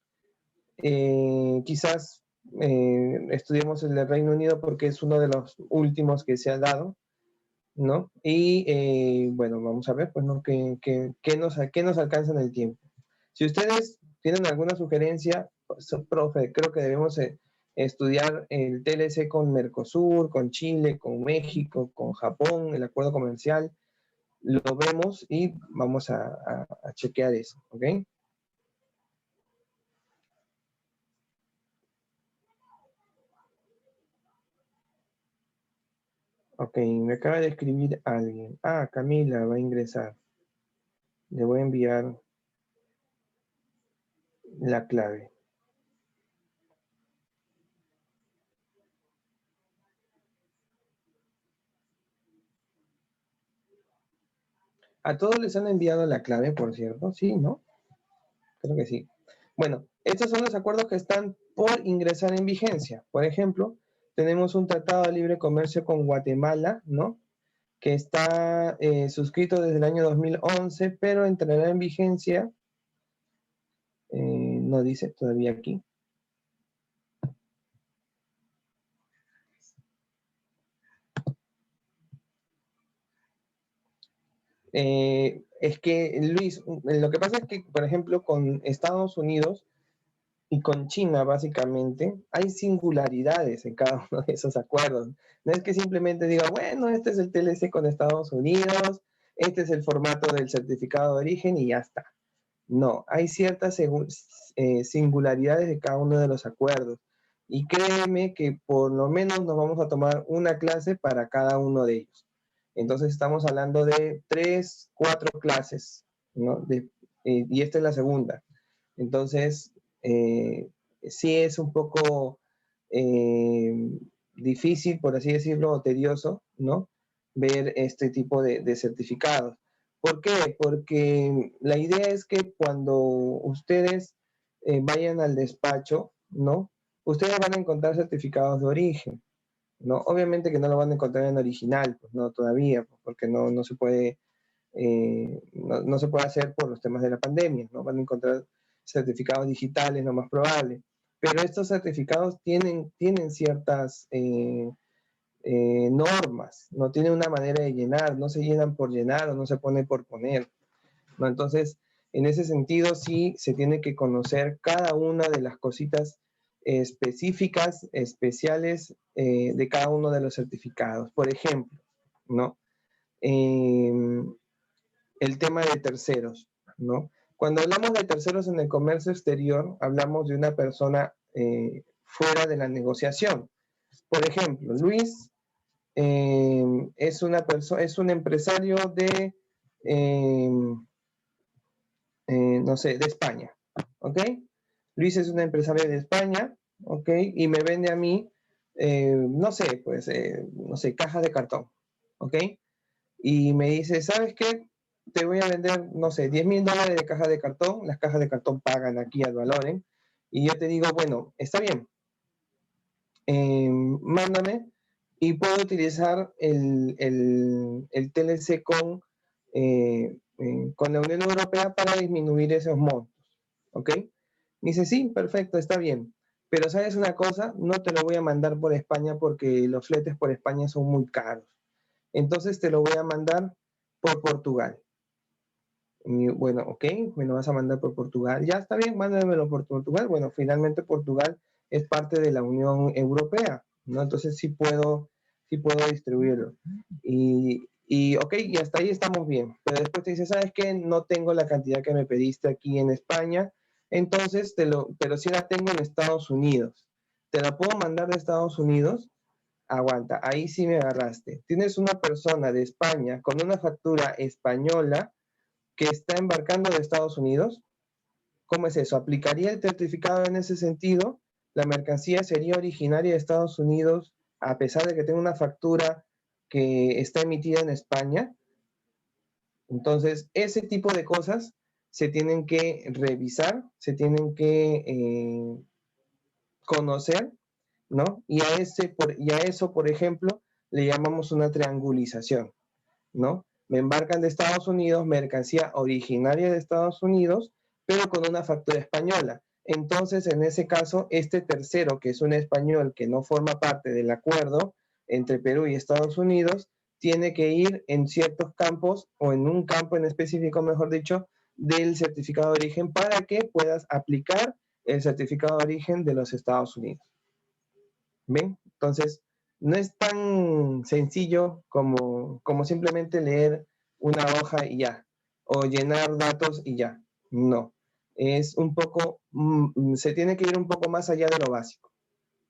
B: Quizás estudiemos el del Reino Unido porque es uno de los últimos que se ha dado, ¿no? Y bueno, vamos a ver, pues, ¿no? ¿Qué nos alcanza en el tiempo? Si ustedes tienen alguna sugerencia, pues, profe, creo que debemos estudiar el TLC con Mercosur, con Chile, con México, con Japón, el acuerdo comercial, lo vemos y vamos a chequear eso, ¿ok? Ok, me acaba de escribir alguien. Ah, Camila va a ingresar. Le voy a enviar la clave. ¿A todos les han enviado la clave, por cierto? Sí, ¿no? Creo que sí. Bueno, estos son los acuerdos que están por ingresar en vigencia. Por ejemplo, tenemos un tratado de libre comercio con Guatemala, ¿no? Que está suscrito desde el año 2011, pero entrará en vigencia, no dice todavía aquí. Es que, Luis, lo que pasa es que, por ejemplo, con Estados Unidos y con China, básicamente, hay singularidades en cada uno de esos acuerdos. No es que simplemente diga, bueno, este es el TLC con Estados Unidos, este es el formato del certificado de origen y ya está. No, hay ciertas singularidades de cada uno de los acuerdos. Y créeme que por lo menos nos vamos a tomar una clase para cada uno de ellos. Entonces estamos hablando de 3, 4 clases, ¿no? Y esta es la segunda. Entonces, sí es un poco difícil, por así decirlo, o tedioso, ¿no? Ver este tipo de certificados. ¿Por qué? Porque la idea es que cuando ustedes vayan al despacho, ¿no? Ustedes van a encontrar certificados de origen, ¿no? Obviamente que no lo van a encontrar en original, pues no todavía, pues, porque no se puede, no se puede hacer por los temas de la pandemia, ¿no? Van a encontrar certificados digitales, lo más probable. Pero estos certificados tienen ciertas normas, no tienen una manera de llenar, no se llenan por llenar o no se pone por poner, ¿no? Entonces, en ese sentido, sí se tiene que conocer cada una de las cositas específicas, especiales de cada uno de los certificados. Por ejemplo, ¿no? El tema de terceros, ¿no? Cuando hablamos de terceros en el comercio exterior, hablamos de una persona fuera de la negociación. Por ejemplo, Luis es un empresario de, no sé, de España, ¿ok? Luis es un empresario de España, ¿ok? Y me vende a mí, no sé, pues, no sé, cajas de cartón, ¿ok? Y me dice, ¿sabes qué? Te voy a vender, no sé, $10,000 de cajas de cartón. Las cajas de cartón pagan aquí al Valoren. Y yo te digo, bueno, está bien, mándame y puedo utilizar el TLC con la Unión Europea para disminuir esos montos, ¿ok? Me dice, sí, perfecto, está bien. Pero ¿sabes una cosa? No te lo voy a mandar por España porque los fletes por España son muy caros. Entonces te lo voy a mandar por Portugal. Y bueno, ok, me lo vas a mandar por Portugal. Ya está bien, mándamelo por Portugal. Bueno, finalmente Portugal es parte de la Unión Europea, ¿no? Entonces sí puedo distribuirlo. Ok, y hasta ahí estamos bien. Pero después te dice, ¿sabes qué? No tengo la cantidad que me pediste aquí en España, entonces pero sí la tengo en Estados Unidos. ¿Te la puedo mandar de Estados Unidos? Aguanta, ahí sí me agarraste. Tienes una persona de España con una factura española que está embarcando de Estados Unidos. ¿Cómo es eso? ¿Aplicaría el certificado en ese sentido? ¿La mercancía sería originaria de Estados Unidos a pesar de que tenga una factura que está emitida en España? Entonces, ese tipo de cosas se tienen que revisar, se tienen que conocer, ¿no? Y a eso, por ejemplo, le llamamos una triangulización, ¿no? Me embarcan de Estados Unidos mercancía originaria de Estados Unidos, pero con una factura española. Entonces, en ese caso, este tercero, que es un español que no forma parte del acuerdo entre Perú y Estados Unidos, tiene que ir en ciertos campos o en un campo en específico, mejor dicho, del certificado de origen para que puedas aplicar el certificado de origen de los Estados Unidos. ¿Ven? Entonces, no es tan sencillo como simplemente leer una hoja y ya, o llenar datos y ya. No. Es un poco, se tiene que ir un poco más allá de lo básico,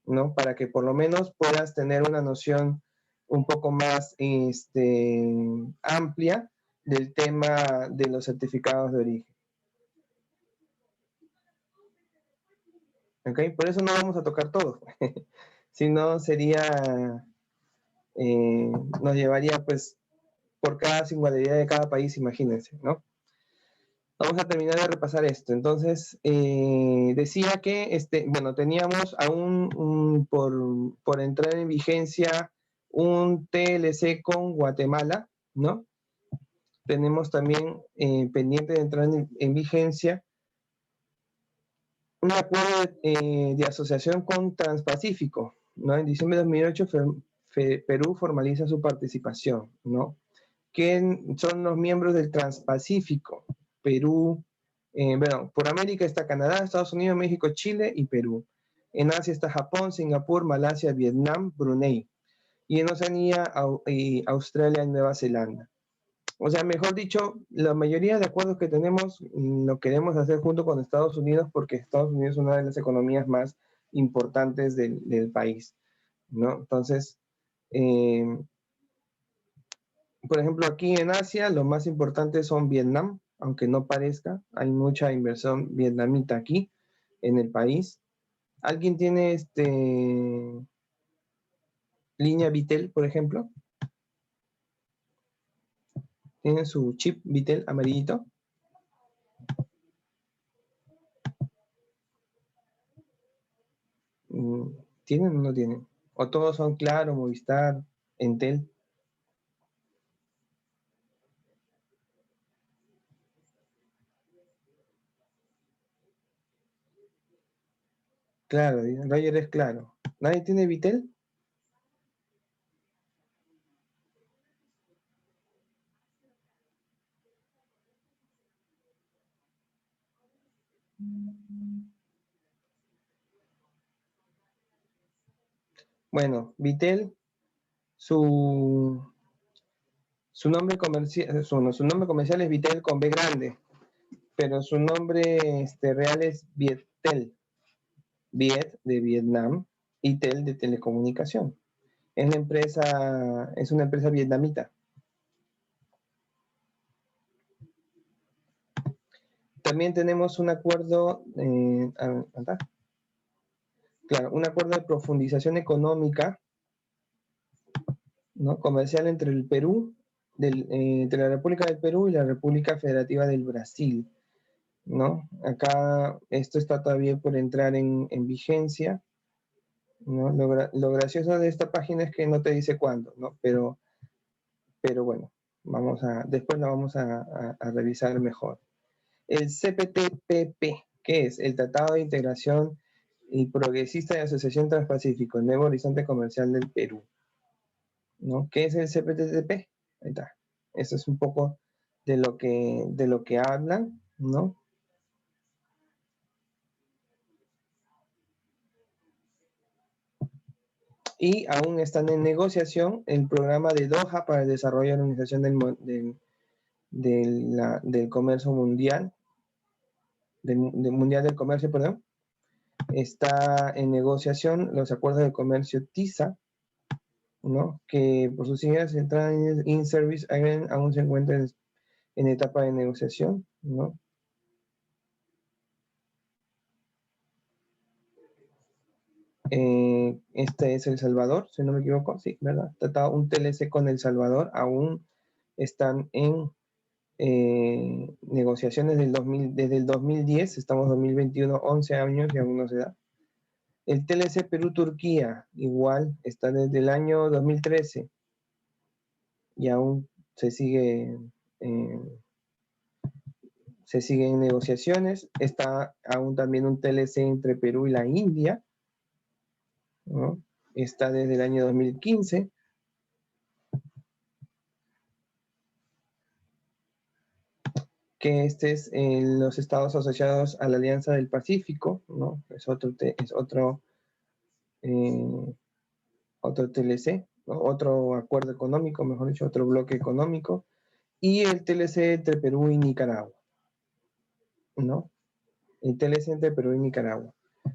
B: ¿no? Para que por lo menos puedas tener una noción un poco más amplia del tema de los certificados de origen. ¿Ok? Por eso no vamos a tocar todo. Si no, sería, nos llevaría pues por cada singularidad de cada país, imagínense, ¿no? Vamos a terminar de repasar esto. Entonces, decía que, bueno, teníamos aún por entrar en vigencia un TLC con Guatemala, ¿no? Tenemos también pendiente de entrar en vigencia un acuerdo de asociación con Transpacífico, ¿no? En diciembre de 2008 Perú formaliza su participación, ¿no? ¿Quién son los miembros del Transpacífico? Perú, bueno, por América está Canadá, Estados Unidos, México, Chile y Perú. En Asia está Japón, Singapur, Malasia, Vietnam, Brunei. Y en Oceanía, Australia y Nueva Zelanda. O sea, mejor dicho, la mayoría de acuerdos que tenemos lo queremos hacer junto con Estados Unidos porque Estados Unidos es una de las economías más importantes del país, ¿no? Entonces, por ejemplo, aquí en Asia, lo más importante son Vietnam, aunque no parezca, hay mucha inversión vietnamita aquí en el país. ¿Alguien tiene línea Vitel, por ejemplo? ¿Tiene su chip Vitel amarillito? ¿Tienen o no tienen? ¿O todos son Claro, Movistar, Entel? Claro, Roger es Claro. ¿Nadie tiene Vitel? Bueno, Vitel, su nombre comercial, su nombre comercial es Vitel con B grande, pero su nombre real es Vietel. Viet de Vietnam y Tel de telecomunicación. Es una empresa vietnamita. También tenemos un acuerdo, claro, un acuerdo de profundización económica, ¿no? Comercial entre el Perú, entre la República del Perú y la República Federativa del Brasil, ¿no? Acá esto está todavía por entrar en vigencia, ¿no? Lo gracioso de esta página es que no te dice cuándo, ¿no? Pero bueno, después la vamos a revisar mejor. El CPTPP, ¿qué es? El Tratado de Integración y Progresista de Asociación Transpacífico, el Nuevo Horizonte Comercial del Perú, ¿no? ¿Qué es el CPTPP? Ahí está. Eso es un poco de lo que hablan, ¿no? Y aún están en negociación el programa de Doha para el desarrollo de la Organización del Comercio Mundial, del Mundial del Comercio, perdón. Está en negociación los acuerdos de comercio TISA, ¿no? Que por sus siglas Trade in Service Agreement aún se encuentran en etapa de negociación, ¿no? Este es El Salvador, si no me equivoco, sí, ¿verdad? Tratado un TLC con El Salvador, aún están en negociaciones desde el 2010, estamos en 2021, 11 años y aún no se da. El TLC Perú-Turquía, igual, está desde el año 2013 y aún se sigue en negociaciones. Está aún también un TLC entre Perú y la India, ¿no? Está desde el año 2015. Que este es los estados asociados a la Alianza del Pacífico, ¿no? Es otro TLC, ¿no? Otro acuerdo económico, mejor dicho, otro bloque económico, y el TLC entre Perú y Nicaragua, ¿no? El TLC entre Perú y Nicaragua.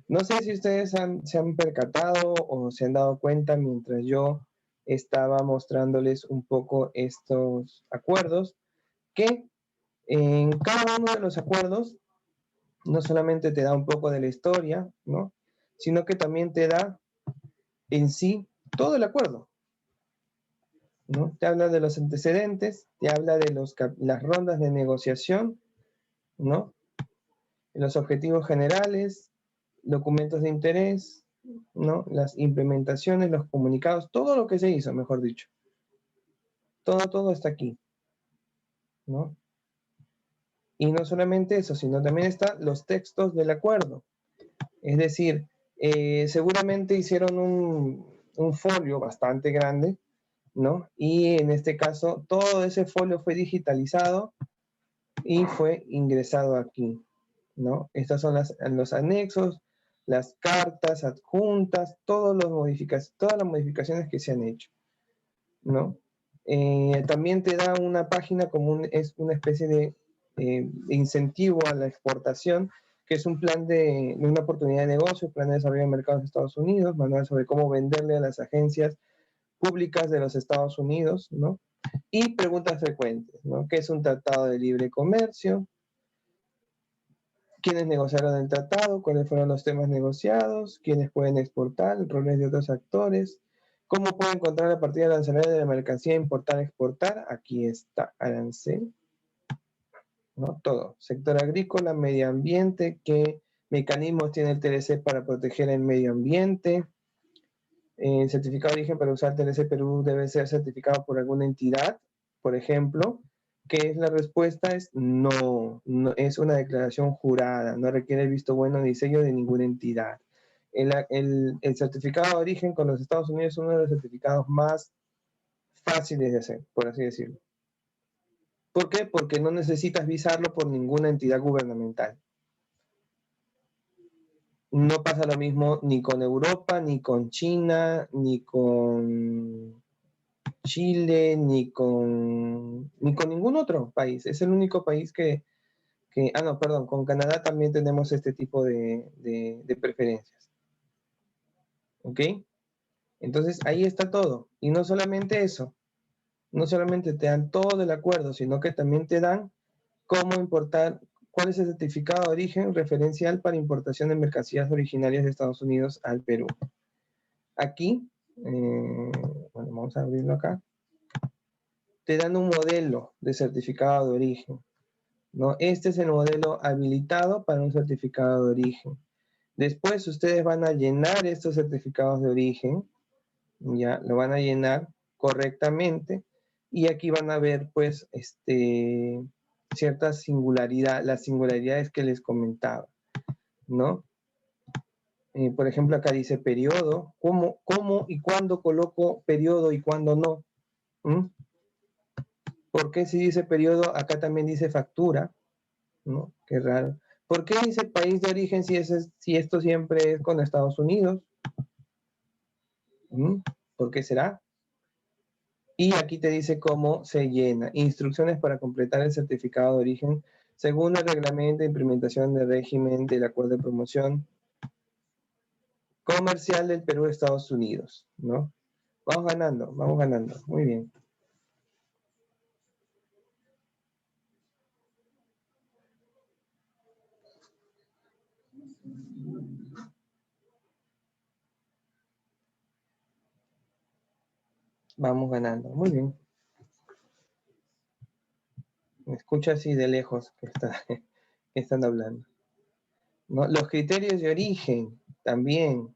B: No sé si ustedes se han percatado o se han dado cuenta mientras yo estaba mostrándoles un poco estos acuerdos, que en cada uno de los acuerdos no solamente te da un poco de la historia, ¿no? Sino que también te da en sí todo el acuerdo, ¿no? Te habla de los antecedentes, te habla de las rondas de negociación, ¿no? Los objetivos generales, documentos de interés, ¿no? Las implementaciones, los comunicados, todo lo que se hizo, mejor dicho. Todo está aquí, ¿no? Y no solamente eso, sino también están los textos del acuerdo. Es decir, seguramente hicieron un folio bastante grande, ¿no? Y en este caso, todo ese folio fue digitalizado y fue ingresado aquí, ¿no? Estos son los anexos, las cartas adjuntas, todas las modificaciones que se han hecho, ¿no? También te da una página como es una especie de incentivo a la exportación, que es un plan de una oportunidad de negocio, plan de desarrollo de mercados de Estados Unidos, manual sobre cómo venderle a las agencias públicas de los Estados Unidos, ¿no? Y preguntas frecuentes, ¿no? ¿Qué es un tratado de libre comercio? ¿Quiénes negociaron el tratado? ¿Cuáles fueron los temas negociados? ¿Quiénes pueden exportar? ¿Roles de otros actores? ¿Cómo puedo encontrar la partida arancelaria de la mercancía importar-exportar? Aquí está, arancel, ¿no? Todo. Sector agrícola, medio ambiente, ¿qué mecanismos tiene el TLC para proteger el medio ambiente? El certificado de origen para usar TLC Perú debe ser certificado por alguna entidad, por ejemplo. ¿Qué es la respuesta? Es no, no, es una declaración jurada, no requiere el visto bueno ni sello de ninguna entidad. El certificado de origen con los Estados Unidos es uno de los certificados más fáciles de hacer, por así decirlo. ¿Por qué? Porque no necesitas visarlo por ninguna entidad gubernamental. No pasa lo mismo ni con Europa, ni con China, ni con Chile, ni con ningún otro país. Es el único país no, perdón, con Canadá también tenemos este tipo de preferencias. ¿Ok? Entonces ahí está todo. Y no solamente eso, no solamente te dan todo el acuerdo, sino que también te dan cómo importar, cuál es el certificado de origen referencial para importación de mercancías originarias de Estados Unidos al Perú. Aquí, bueno, vamos a abrirlo acá, te dan un modelo de certificado de origen, ¿no? Este es el modelo habilitado para un certificado de origen. Después ustedes van a llenar estos certificados de origen, ya lo van a llenar correctamente y aquí van a ver pues ciertas las singularidades que les comentaba, ¿no? Por ejemplo, acá dice periodo, cómo y cuándo coloco periodo y cuándo no. ¿Mm? ¿Por qué si dice periodo, acá también dice factura? ¿No? Qué raro. ¿Por qué dice país de origen si esto siempre es con Estados Unidos? ¿Mm? ¿Por qué será? Y aquí te dice cómo se llena. Instrucciones para completar el certificado de origen según el reglamento de implementación del régimen del acuerdo de promoción comercial del Perú Estados Unidos, ¿no? Vamos ganando, muy bien. Vamos ganando, muy bien. Me escucha así de lejos que están hablando, ¿no? Los criterios de origen también.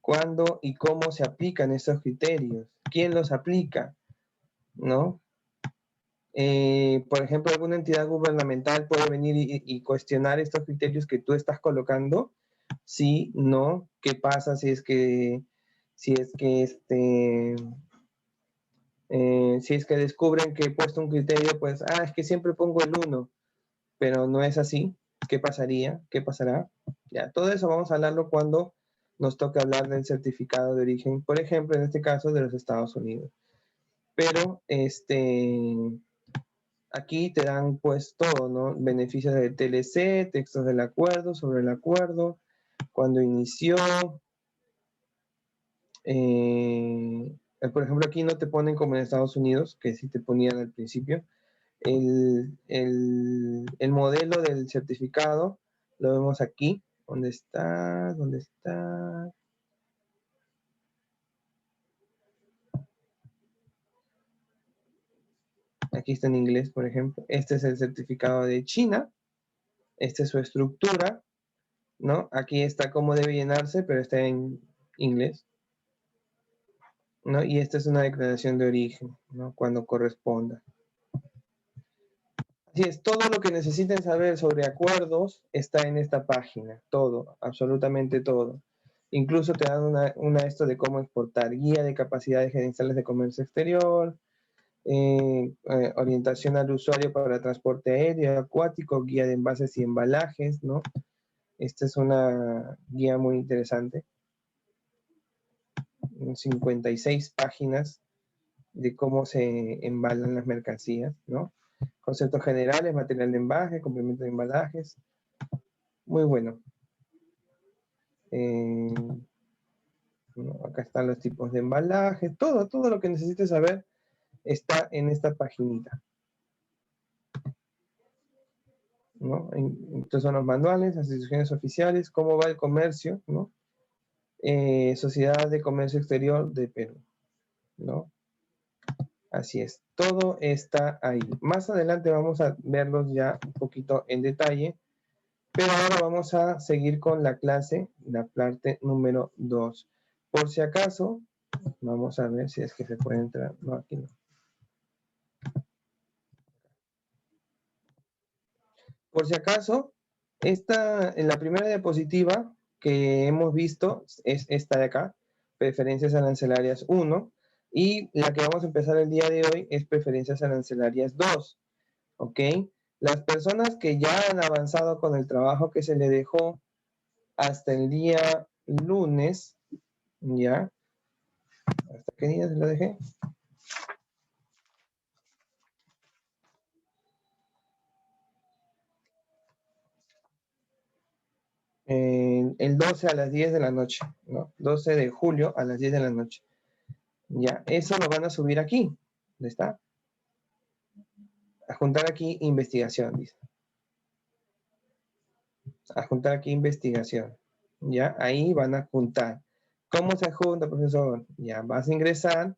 B: ¿Cuándo y cómo se aplican esos criterios? ¿Quién los aplica? ¿No? Por ejemplo, alguna entidad gubernamental puede venir y cuestionar estos criterios que tú estás colocando. Sí, no. ¿Qué pasa si es que descubren que he puesto un criterio, pues, es que siempre pongo el 1, pero no es así? ¿Qué pasaría? ¿Qué pasará? Ya, todo eso vamos a hablarlo cuando nos toque hablar del certificado de origen, por ejemplo, en este caso de los Estados Unidos. Pero, aquí te dan pues todo, ¿no? Beneficios del TLC, textos del acuerdo, sobre el acuerdo, cuando inició, Por ejemplo, aquí no te ponen como en Estados Unidos, que sí te ponían al principio. El modelo del certificado lo vemos aquí. ¿Dónde está? ¿Dónde está? Aquí está en inglés, por ejemplo. Este es el certificado de China. Esta es su estructura, ¿no? Aquí está cómo debe llenarse, pero está en inglés, ¿no? Y esta es una declaración de origen, ¿no? Cuando corresponda. Así es, todo lo que necesiten saber sobre acuerdos está en esta página, todo, absolutamente todo. Incluso te dan una esto de cómo exportar, guía de capacidades gerenciales de comercio exterior, orientación al usuario para transporte aéreo, acuático, guía de envases y embalajes, ¿no? Esta es una guía muy interesante. 56 páginas de cómo se embalan las mercancías, ¿no? Conceptos generales, material de embalaje, complemento de embalajes. Muy bueno. Acá están los tipos de embalaje. Todo lo que necesites saber está en esta paginita, ¿no? Estos son los manuales, las instrucciones oficiales, cómo va el comercio, ¿no? Sociedad de Comercio Exterior de Perú, ¿no? Así es, todo está ahí. Más adelante vamos a verlos ya un poquito en detalle, pero ahora vamos a seguir con la clase, la parte número 2. Por si acaso, vamos a ver si es que se puede entrar. No, aquí no. Por si acaso, en la primera diapositiva que hemos visto es esta de acá, preferencias arancelarias 1, y la que vamos a empezar el día de hoy es preferencias arancelarias 2, ¿ok? Las personas que ya han avanzado con el trabajo que se le dejó hasta el día lunes, ¿ya? ¿Hasta qué día se lo dejé? El 12 a las 10 de la noche, ¿no? 12 de julio a las 10 de la noche. Ya, eso lo van a subir aquí. ¿Dónde está? Adjuntar aquí investigación, dice. Adjuntar aquí investigación. Ya, ahí van a juntar. ¿Cómo se adjunta, profesor? Ya, vas a ingresar.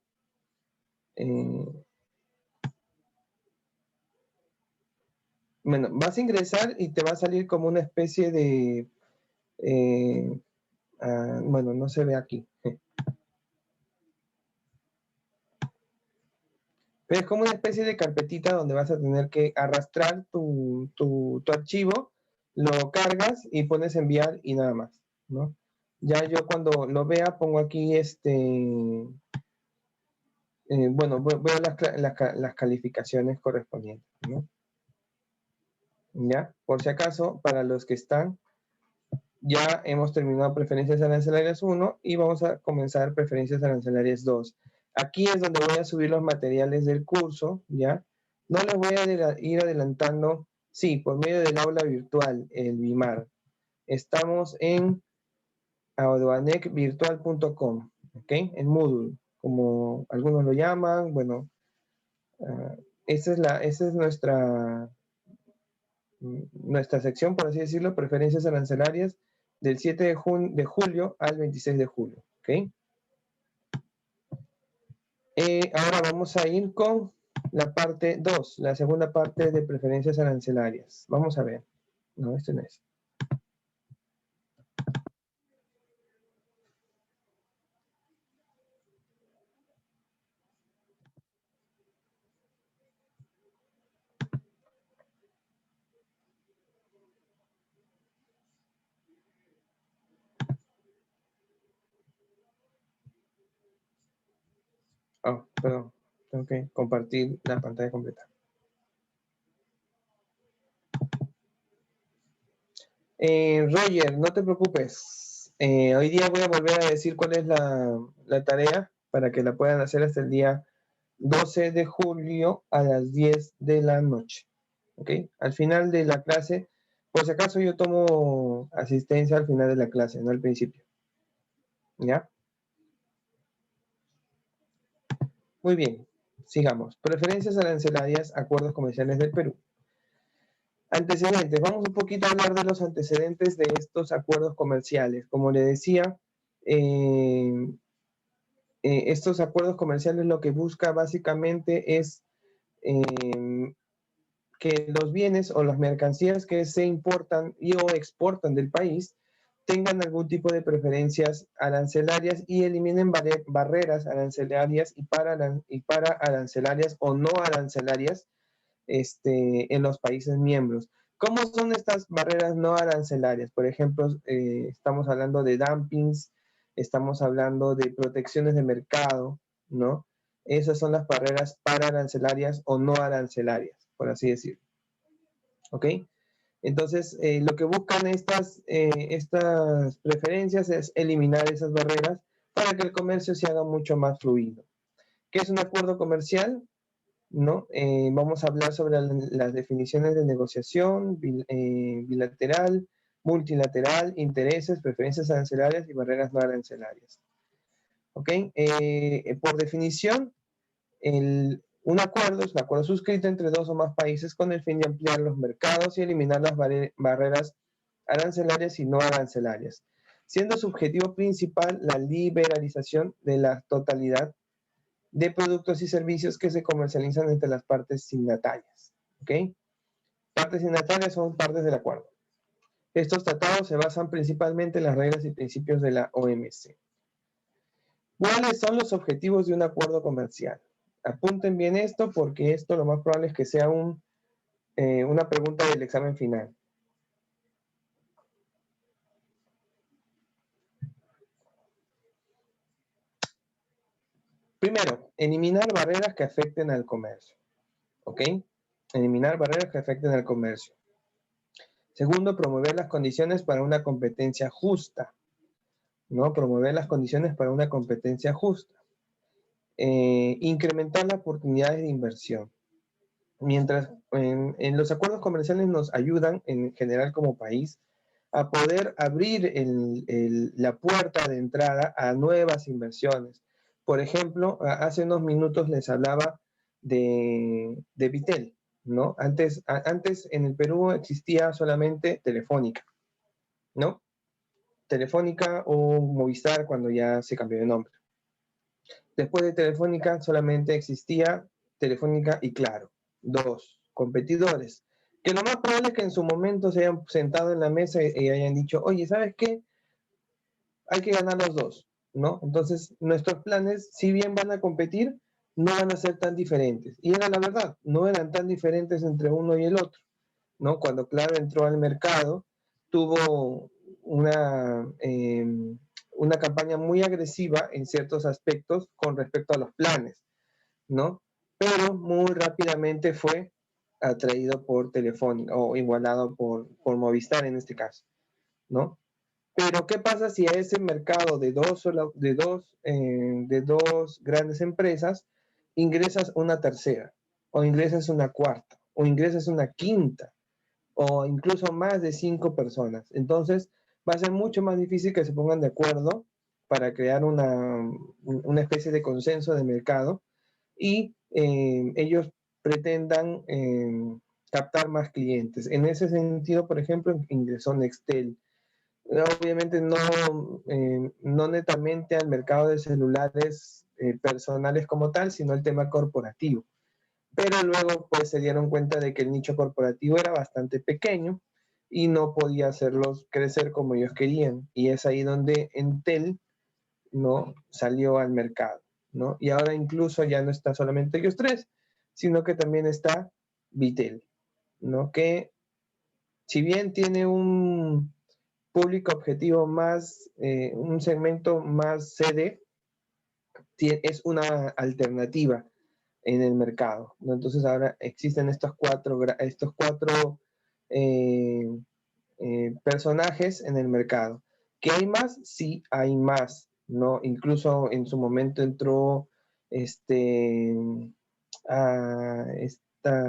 B: Bueno, vas a ingresar y te va a salir como una especie de... bueno, no se ve aquí. Pero es como una especie de carpetita donde vas a tener que arrastrar tu archivo, lo cargas y pones enviar y nada más, ¿no? Ya yo cuando lo vea pongo aquí bueno, veo las calificaciones correspondientes, ¿no? Ya, por si acaso, para los que están, ya hemos terminado preferencias arancelarias 1 y vamos a comenzar preferencias arancelarias 2. Aquí es donde voy a subir los materiales del curso, ¿ya? No les voy a ir adelantando, sí, por medio del aula virtual, el BIMAR. Estamos en aduanecvirtual.com, ¿ok? En Moodle, como algunos lo llaman, bueno, esa es nuestra sección, por así decirlo, preferencias arancelarias del 7 de julio al 26 de julio, ¿ok? Ahora vamos a ir con la parte 2, la segunda parte de preferencias arancelarias. Vamos a ver. No, este no es. Oh, perdón. Tengo que compartir la pantalla completa. Roger, no te preocupes. Hoy día voy a volver a decir cuál es la tarea para que la puedan hacer hasta el día 12 de julio a las 10 de la noche. ¿Ok? Al final de la clase, por si acaso yo tomo asistencia al final de la clase, no al principio. ¿Ya? Muy bien, sigamos. Preferencias arancelarias, acuerdos comerciales del Perú. Antecedentes. Vamos un poquito a hablar de los antecedentes de estos acuerdos comerciales. Como le decía, estos acuerdos comerciales lo que busca básicamente es que los bienes o las mercancías que se importan y o exportan del país tengan algún tipo de preferencias arancelarias y eliminen barreras arancelarias y para arancelarias o no arancelarias en los países miembros. ¿Cómo son estas barreras no arancelarias? Por ejemplo, estamos hablando de dumpings, estamos hablando de protecciones de mercado, ¿no? Esas son las barreras para arancelarias o no arancelarias, por así decirlo. ¿Ok? Entonces, lo que buscan estas preferencias es eliminar esas barreras para que el comercio se haga mucho más fluido. ¿Qué es un acuerdo comercial? ¿No? Vamos a hablar sobre las definiciones de negociación, bilateral, multilateral, intereses, preferencias arancelarias y barreras no arancelarias. ¿Ok? Por definición, un acuerdo es un acuerdo suscrito entre dos o más países con el fin de ampliar los mercados y eliminar las barreras arancelarias y no arancelarias, siendo su objetivo principal la liberalización de la totalidad de productos y servicios que se comercializan entre las partes signatarias. ¿Ok? Partes signatarias son partes del acuerdo. Estos tratados se basan principalmente en las reglas y principios de la OMC. ¿Cuáles son los objetivos de un acuerdo comercial? Apunten bien esto porque esto lo más probable es que sea una pregunta del examen final. Primero, eliminar barreras que afecten al comercio. ¿Ok? Eliminar barreras que afecten al comercio. Segundo, promover las condiciones para una competencia justa. ¿No? Promover las condiciones para una competencia justa. Incrementar las oportunidades de inversión. Mientras en los acuerdos comerciales nos ayudan en general como país a poder abrir la puerta de entrada a nuevas inversiones. Por ejemplo, hace unos minutos les hablaba de Bitel, ¿no? Antes en el Perú existía solamente Telefónica, ¿no? Telefónica o Movistar cuando ya se cambió de nombre. Después de Telefónica solamente existía Telefónica y Claro, dos competidores, que lo más probable es que en su momento se hayan sentado en la mesa y hayan dicho, oye, ¿sabes qué? Hay que ganar los dos, ¿no? Entonces, nuestros planes, si bien van a competir, no van a ser tan diferentes. Y era la verdad, no eran tan diferentes entre uno y el otro, ¿no? Cuando Claro entró al mercado, tuvo una campaña muy agresiva en ciertos aspectos con respecto a los planes, ¿no? Pero muy rápidamente fue atraído por Telefónica o igualado por Movistar en este caso, ¿no? Pero ¿qué pasa si a ese mercado de dos grandes empresas ingresas una tercera, o ingresas una cuarta, o ingresas una quinta, o incluso más de 5 personas? Entonces va a ser mucho más difícil que se pongan de acuerdo para crear una especie de consenso de mercado y ellos pretendan captar más clientes. En ese sentido, por ejemplo, ingresó Nextel. Obviamente no netamente al mercado de celulares personales como tal, sino el tema corporativo. Pero luego pues se dieron cuenta de que el nicho corporativo era bastante pequeño y no podía hacerlos crecer como ellos querían. Y es ahí donde Entel, ¿no? Salió al mercado, ¿no? Y ahora incluso ya no está solamente ellos tres, sino que también está Vitel, ¿no? Que si bien tiene un público objetivo más, un segmento más CD, es una alternativa en el mercado, ¿no? Entonces ahora existen estos cuatro personajes en el mercado. ¿Qué hay más? Sí, hay más, ¿no? Incluso en su momento entró esta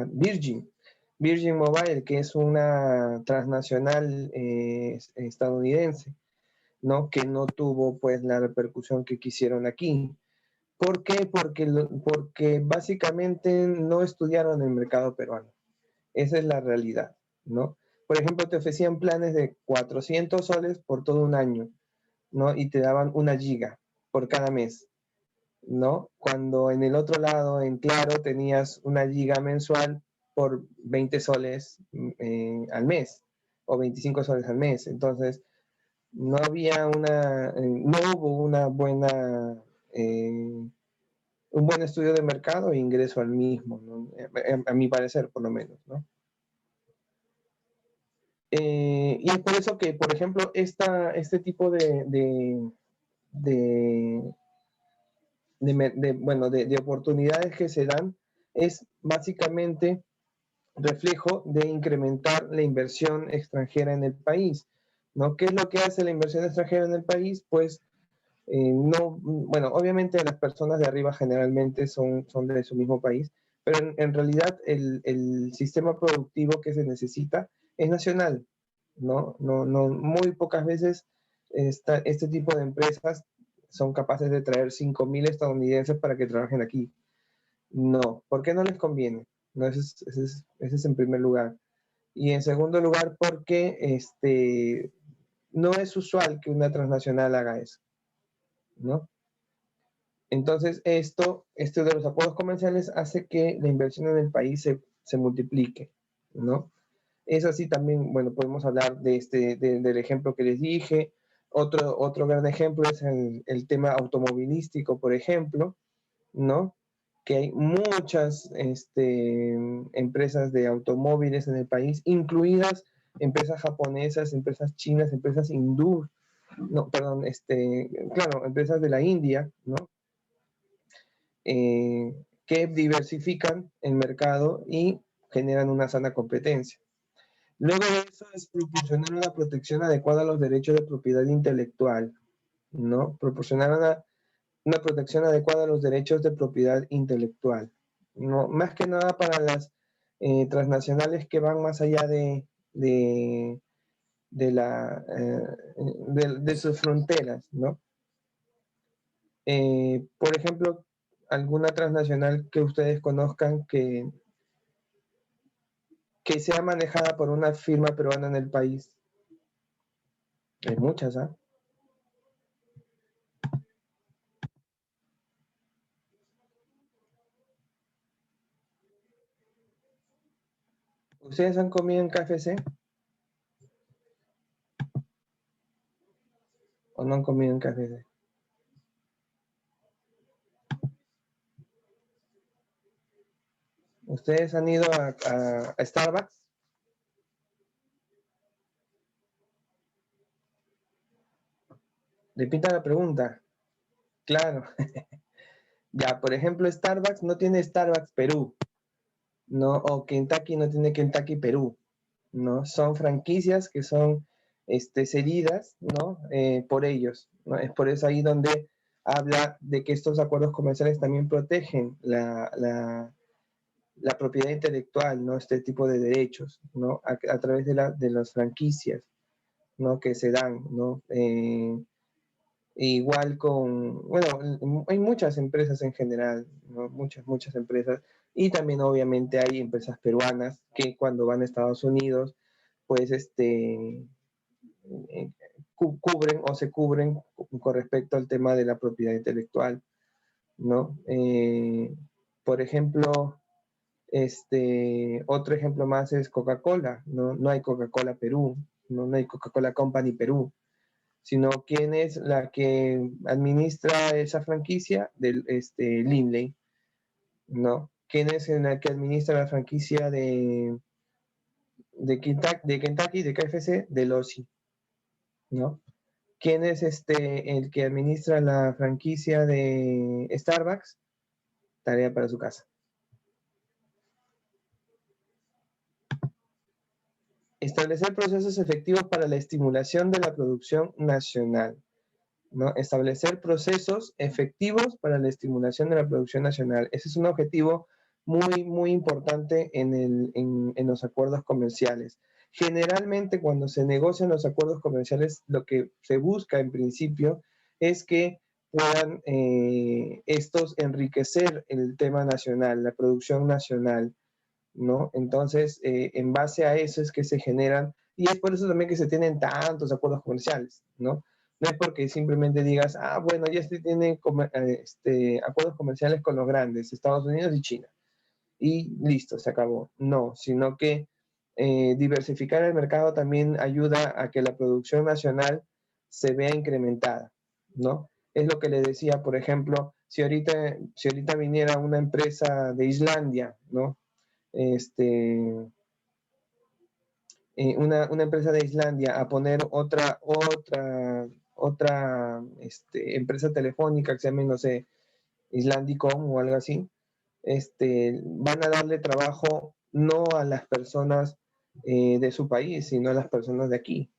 B: Virgin Mobile, que es una transnacional estadounidense, ¿no? Que no tuvo pues la repercusión que quisieron aquí. ¿Por qué? Porque básicamente no estudiaron el mercado peruano. Esa es la realidad, ¿no? Por ejemplo, te ofrecían planes de 400 soles por todo un año, ¿no? Y te daban 1 giga por cada mes, ¿no? Cuando en el otro lado, en Claro, tenías 1 giga mensual por 20 soles al mes, o 25 soles al mes. Entonces, no hubo una buena, un buen estudio de mercado e ingreso al mismo, ¿no? A mi parecer, por lo menos, ¿no? Y es por eso que, por ejemplo, este tipo de oportunidades que se dan es básicamente reflejo de incrementar la inversión extranjera en el país, ¿no? ¿Qué es lo que hace la inversión extranjera en el país? Pues no, bueno, obviamente las personas de arriba generalmente son de su mismo país, pero en realidad el sistema productivo que se necesita es nacional, ¿no? Muy pocas veces este tipo de empresas son capaces de traer 5.000 estadounidenses para que trabajen aquí. No, ¿por qué no les conviene? No, ese es en primer lugar. Y en segundo lugar, porque no es usual que una transnacional haga eso, ¿no? Entonces, esto de los acuerdos comerciales hace que la inversión en el país se multiplique, ¿no? Es así también, bueno, podemos hablar del ejemplo que les dije. Otro gran ejemplo es el tema automovilístico, por ejemplo, ¿no? Que hay muchas empresas de automóviles en el país, incluidas empresas japonesas, empresas chinas, empresas hindú, no, perdón, claro, empresas de la India, ¿no? Que diversifican el mercado y generan una sana competencia. Luego de eso es proporcionar una protección adecuada a los derechos de propiedad intelectual, ¿no? Proporcionar una protección adecuada a los derechos de propiedad intelectual, ¿no? Más que nada para las transnacionales que van más allá de sus fronteras, ¿no? Por ejemplo, alguna transnacional que ustedes conozcan que sea manejada por una firma peruana en el país. Hay muchas, ¿ah? ¿Ustedes han comido en KFC? ¿O no han comido en KFC? ¿Ustedes han ido a Starbucks? Repita la pregunta. Claro. Ya, por ejemplo, Starbucks no tiene Starbucks Perú, ¿no? O Kentucky no tiene Kentucky Perú, ¿no? Son franquicias que son cedidas, ¿no? Por ellos, ¿no? Es por eso ahí donde habla de que estos acuerdos comerciales también protegen la propiedad intelectual, ¿no? Este tipo de derechos, ¿no? A través de las franquicias, ¿no? Que se dan, ¿no? Igual bueno, hay muchas empresas en general, ¿no? Muchas empresas. Y también obviamente hay empresas peruanas que cuando van a Estados Unidos, pues cubren o se cubren con respecto al tema de la propiedad intelectual, ¿no? Por ejemplo, otro ejemplo más es Coca-Cola, ¿no? No hay Coca-Cola Perú, no hay Coca-Cola Company Perú, sino quién es la que administra esa franquicia del Lindley, ¿no? ¿Quién es la que administra la franquicia de Kentucky, de KFC, de Lossi, ¿no? ¿Quién es el que administra la franquicia de Starbucks? Tarea para su casa. Establecer procesos efectivos para la estimulación de la producción nacional, ¿no? Establecer procesos efectivos para la estimulación de la producción nacional. Ese es un objetivo muy, muy importante en los acuerdos comerciales. Generalmente, cuando se negocian los acuerdos comerciales, lo que se busca en principio es que puedan estos enriquecer el tema nacional, la producción nacional, ¿no? Entonces, en base a eso es que se generan, y es por eso también que se tienen tantos acuerdos comerciales, ¿no? No es porque simplemente digas, ah, bueno, ya se tienen acuerdos comerciales con los grandes, Estados Unidos y China, y listo, se acabó. No, sino que diversificar el mercado también ayuda a que la producción nacional se vea incrementada, ¿no? Es lo que le decía, por ejemplo, si ahorita viniera una empresa de Islandia, ¿no? Una empresa de Islandia a poner otra empresa telefónica que se llame, no sé, Islandicom o algo así, van a darle trabajo no a las personas de su país, sino a las personas de aquí,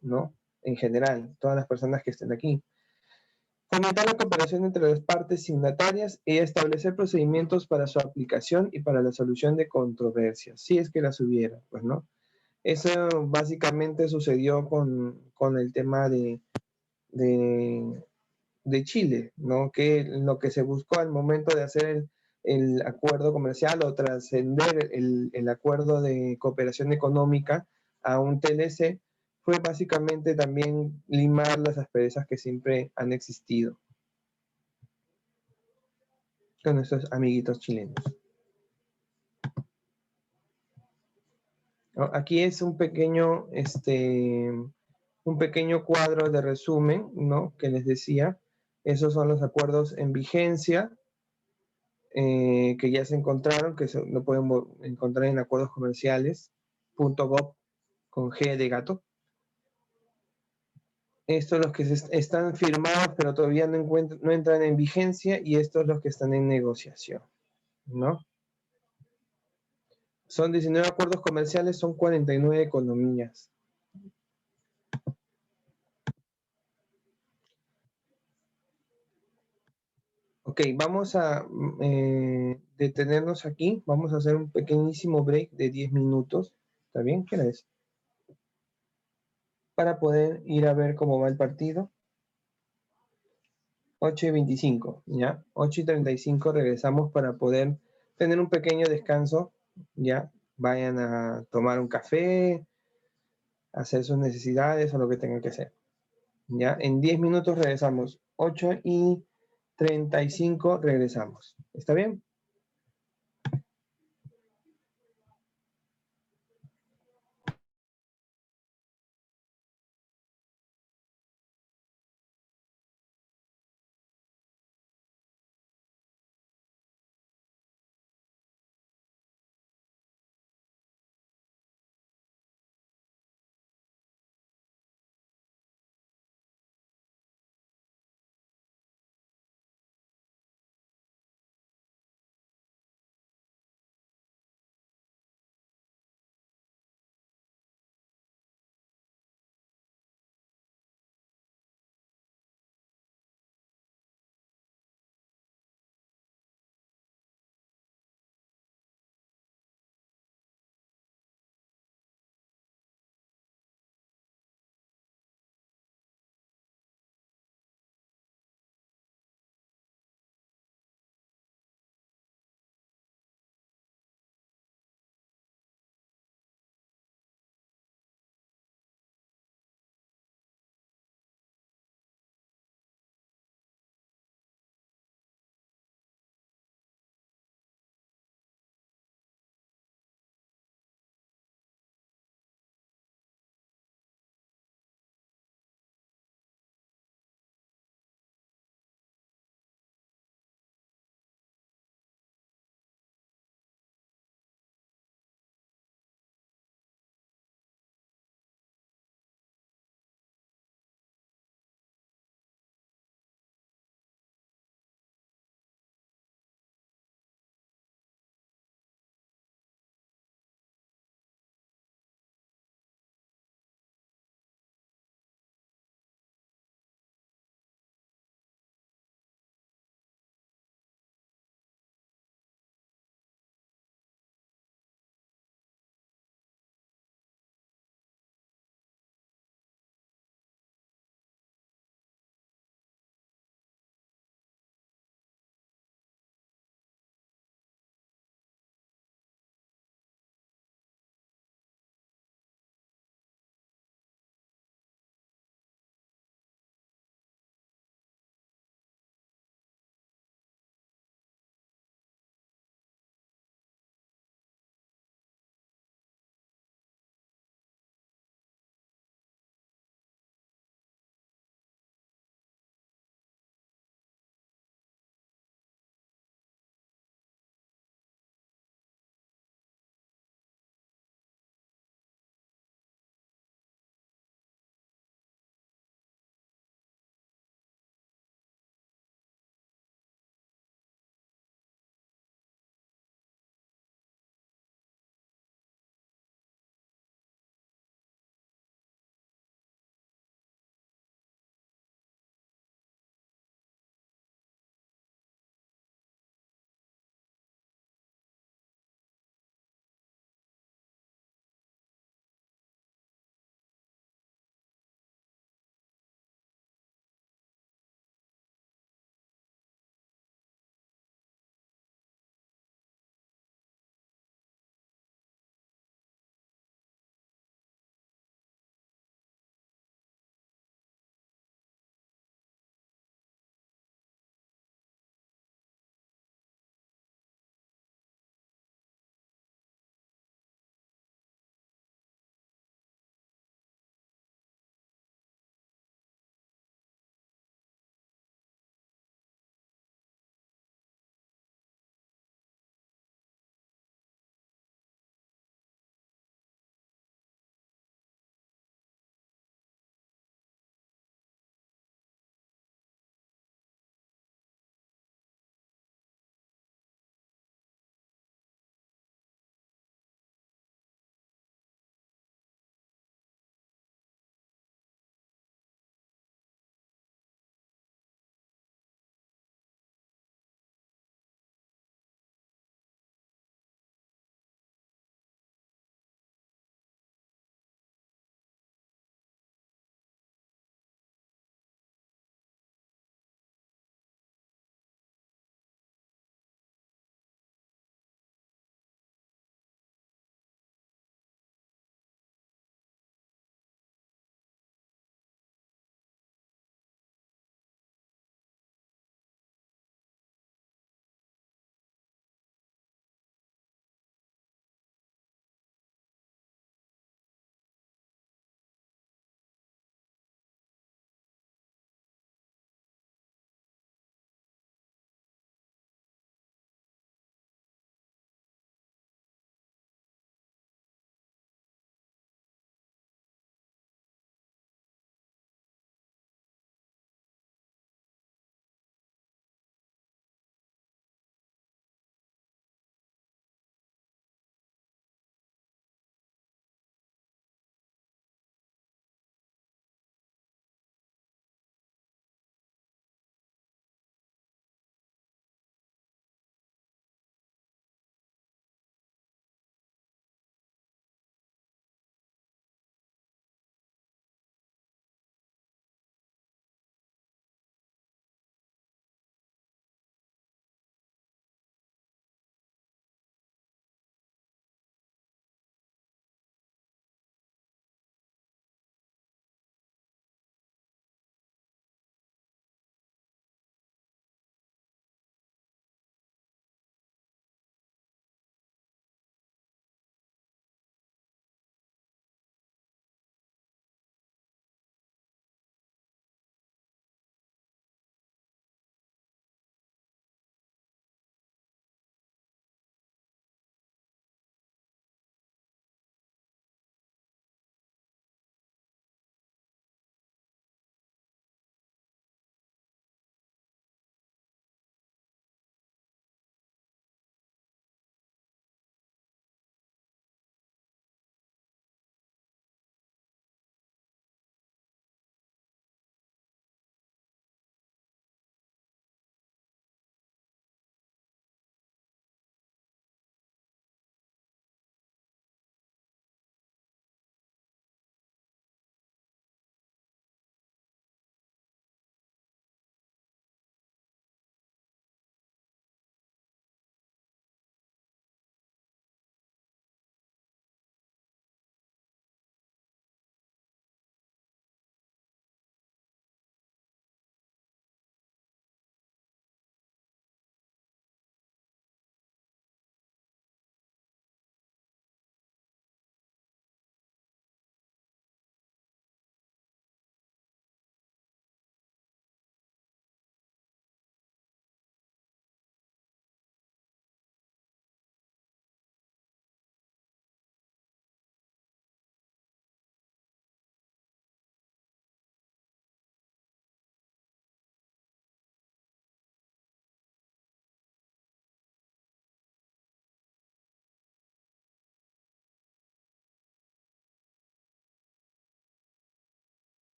B: ¿no? En general, todas las personas que estén aquí. Fomentar la cooperación entre las partes signatarias y establecer procedimientos para su aplicación y para la solución de controversias, si es que las hubiera, pues, ¿no? Eso básicamente sucedió con el tema de, de Chile, ¿no? Que lo que se buscó al momento de hacer el acuerdo comercial o trascender el acuerdo de cooperación económica a un TLC fue básicamente también limar las asperezas que siempre han existido con nuestros amiguitos chilenos. ¿No? Aquí es un pequeño cuadro de resumen, ¿no? Que les decía, esos son los acuerdos en vigencia que ya se encontraron, que lo pueden encontrar en acuerdos comerciales.gov con G de gato. Estos los que están firmados pero todavía no entran en vigencia y estos los que están en negociación, ¿no? Son 19 acuerdos comerciales, son 49 economías. Ok, vamos a detenernos aquí. Vamos a hacer un pequeñísimo break de 10 minutos. ¿Está bien? ¿Qué es? Para poder ir a ver cómo va el partido. 8:25, ¿ya? 8:35 regresamos para poder tener un pequeño descanso, ¿ya? Vayan a tomar un café, hacer sus necesidades o lo que tengan que hacer, ¿ya? En 10 minutos regresamos. 8:35 regresamos. ¿Está bien?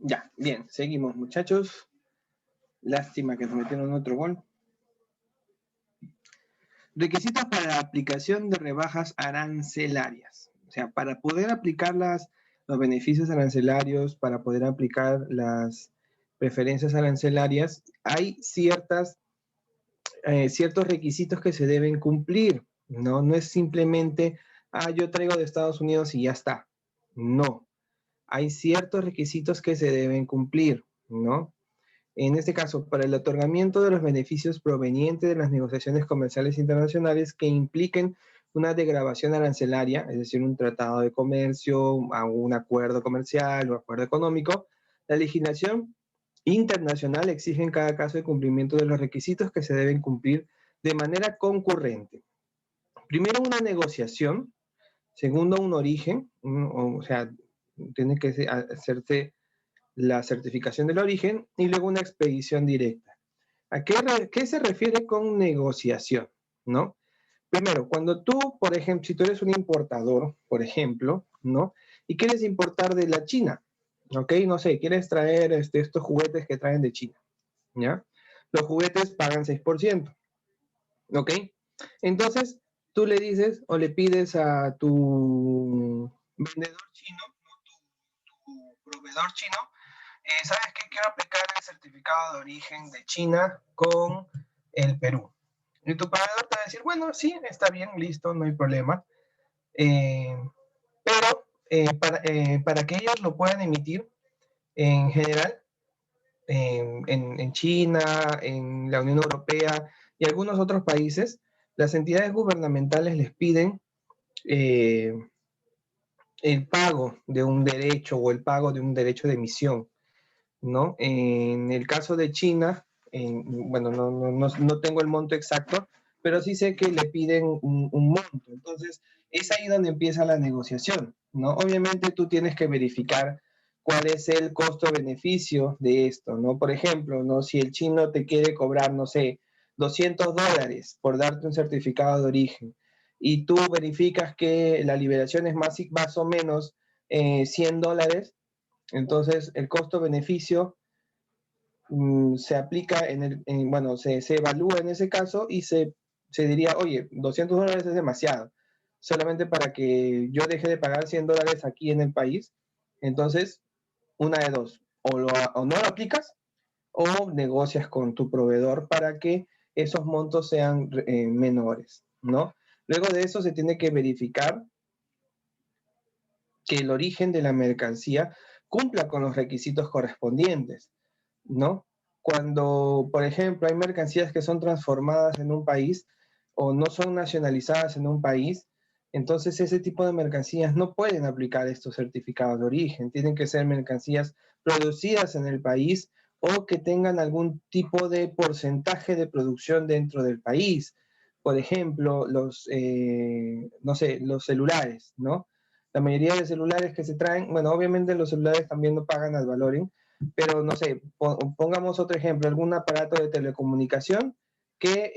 B: Ya, bien, seguimos, muchachos. Lástima que nos metieron otro gol. Requisitos para la aplicación de rebajas arancelarias. O sea, para poder aplicar los beneficios arancelarios, para poder aplicar las preferencias arancelarias, hay ciertos requisitos que se deben cumplir, ¿no? No es simplemente, yo traigo de Estados Unidos y ya está. No. Hay ciertos requisitos que se deben cumplir, ¿no? En este caso, para el otorgamiento de los beneficios provenientes de las negociaciones comerciales internacionales que impliquen una degradación arancelaria, es decir, un tratado de comercio, un acuerdo comercial o acuerdo económico, la legislación internacional exige en cada caso el cumplimiento de los requisitos que se deben cumplir de manera concurrente. Primero, una negociación. Segundo, un origen, o sea, tiene que hacerse la certificación del origen y luego una expedición directa. ¿A qué se refiere con negociación? ¿No? Primero, cuando tú, por ejemplo, si tú eres un importador, por ejemplo, ¿no? Y quieres importar de la China, ¿ok? No sé, quieres traer estos juguetes que traen de China, ¿ya? Los juguetes pagan 6%, ¿ok? Entonces, tú le dices o le pides a tu vendedor chino, tu proveedor chino, ¿sabes qué? Quiero aplicar el certificado de origen de China con el Perú. Y tu proveedor te va a decir, bueno, sí, está bien, listo, no hay problema. Pero para que ellos lo puedan emitir, en general, en China, en la Unión Europea y algunos otros países, las entidades gubernamentales les piden el pago de un derecho o el pago de un derecho de emisión, ¿no? En el caso de China, bueno, no tengo el monto exacto, pero sí sé que le piden un monto. Entonces, es ahí donde empieza la negociación, ¿no? Obviamente tú tienes que verificar cuál es el costo-beneficio de esto, ¿no? Por ejemplo, ¿no? Si el chino te quiere cobrar, no sé, $200 por darte un certificado de origen y tú verificas que la liberación es más o menos $100, entonces el costo-beneficio se aplica bueno, se evalúa en ese caso y se diría, oye, $200 es demasiado, solamente para que yo deje de pagar $100 aquí en el país. Entonces, una de dos, o no lo aplicas o negocias con tu proveedor para que esos montos sean menores, ¿no? Luego de eso se tiene que verificar que el origen de la mercancía cumpla con los requisitos correspondientes, ¿no? Cuando, por ejemplo, hay mercancías que son transformadas en un país o no son nacionalizadas en un país, entonces ese tipo de mercancías no pueden aplicar estos certificados de origen. Tienen que ser mercancías producidas en el país o que tengan algún tipo de porcentaje de producción dentro del país. Por ejemplo, no sé, los celulares, ¿no? La mayoría de celulares que se traen, bueno, obviamente los celulares también no pagan al valoring, pero no sé, pongamos otro ejemplo, algún aparato de telecomunicación que,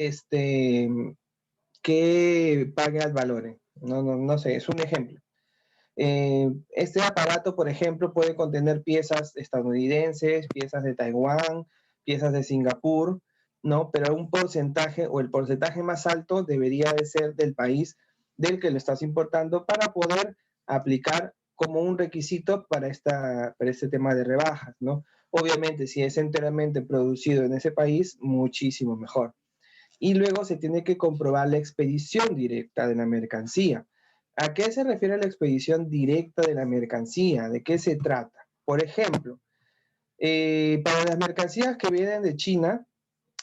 B: que pague al valoring. No sé, es un ejemplo. Este aparato, por ejemplo, puede contener piezas estadounidenses, piezas de Taiwán, piezas de Singapur, ¿no? Pero un porcentaje o el porcentaje más alto debería de ser del país del que lo estás importando para poder aplicar como un requisito para este tema de rebajas, ¿no? Obviamente, si es enteramente producido en ese país, muchísimo mejor. Y luego se tiene que comprobar la expedición directa de la mercancía. ¿A qué se refiere la expedición directa de la mercancía? ¿De qué se trata? Por ejemplo, para las mercancías que vienen de China,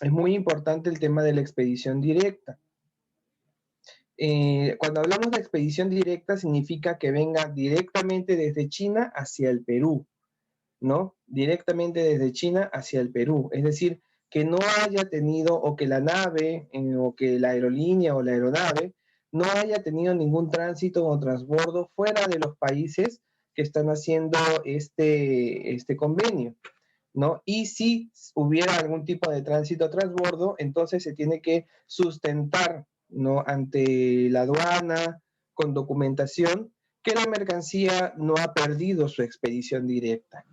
B: es muy importante el tema de la expedición directa. Cuando hablamos de expedición directa, significa que venga directamente desde China hacia el Perú, ¿no? Directamente desde China hacia el Perú. Es decir, que no haya tenido, o que la nave, o que la aerolínea o la aeronave, no haya tenido ningún tránsito o transbordo fuera de los países que están haciendo este convenio, ¿no? Y si hubiera algún tipo de tránsito o transbordo, entonces se tiene que sustentar, ¿no? Ante la aduana, con documentación, que la mercancía no ha perdido su expedición directa,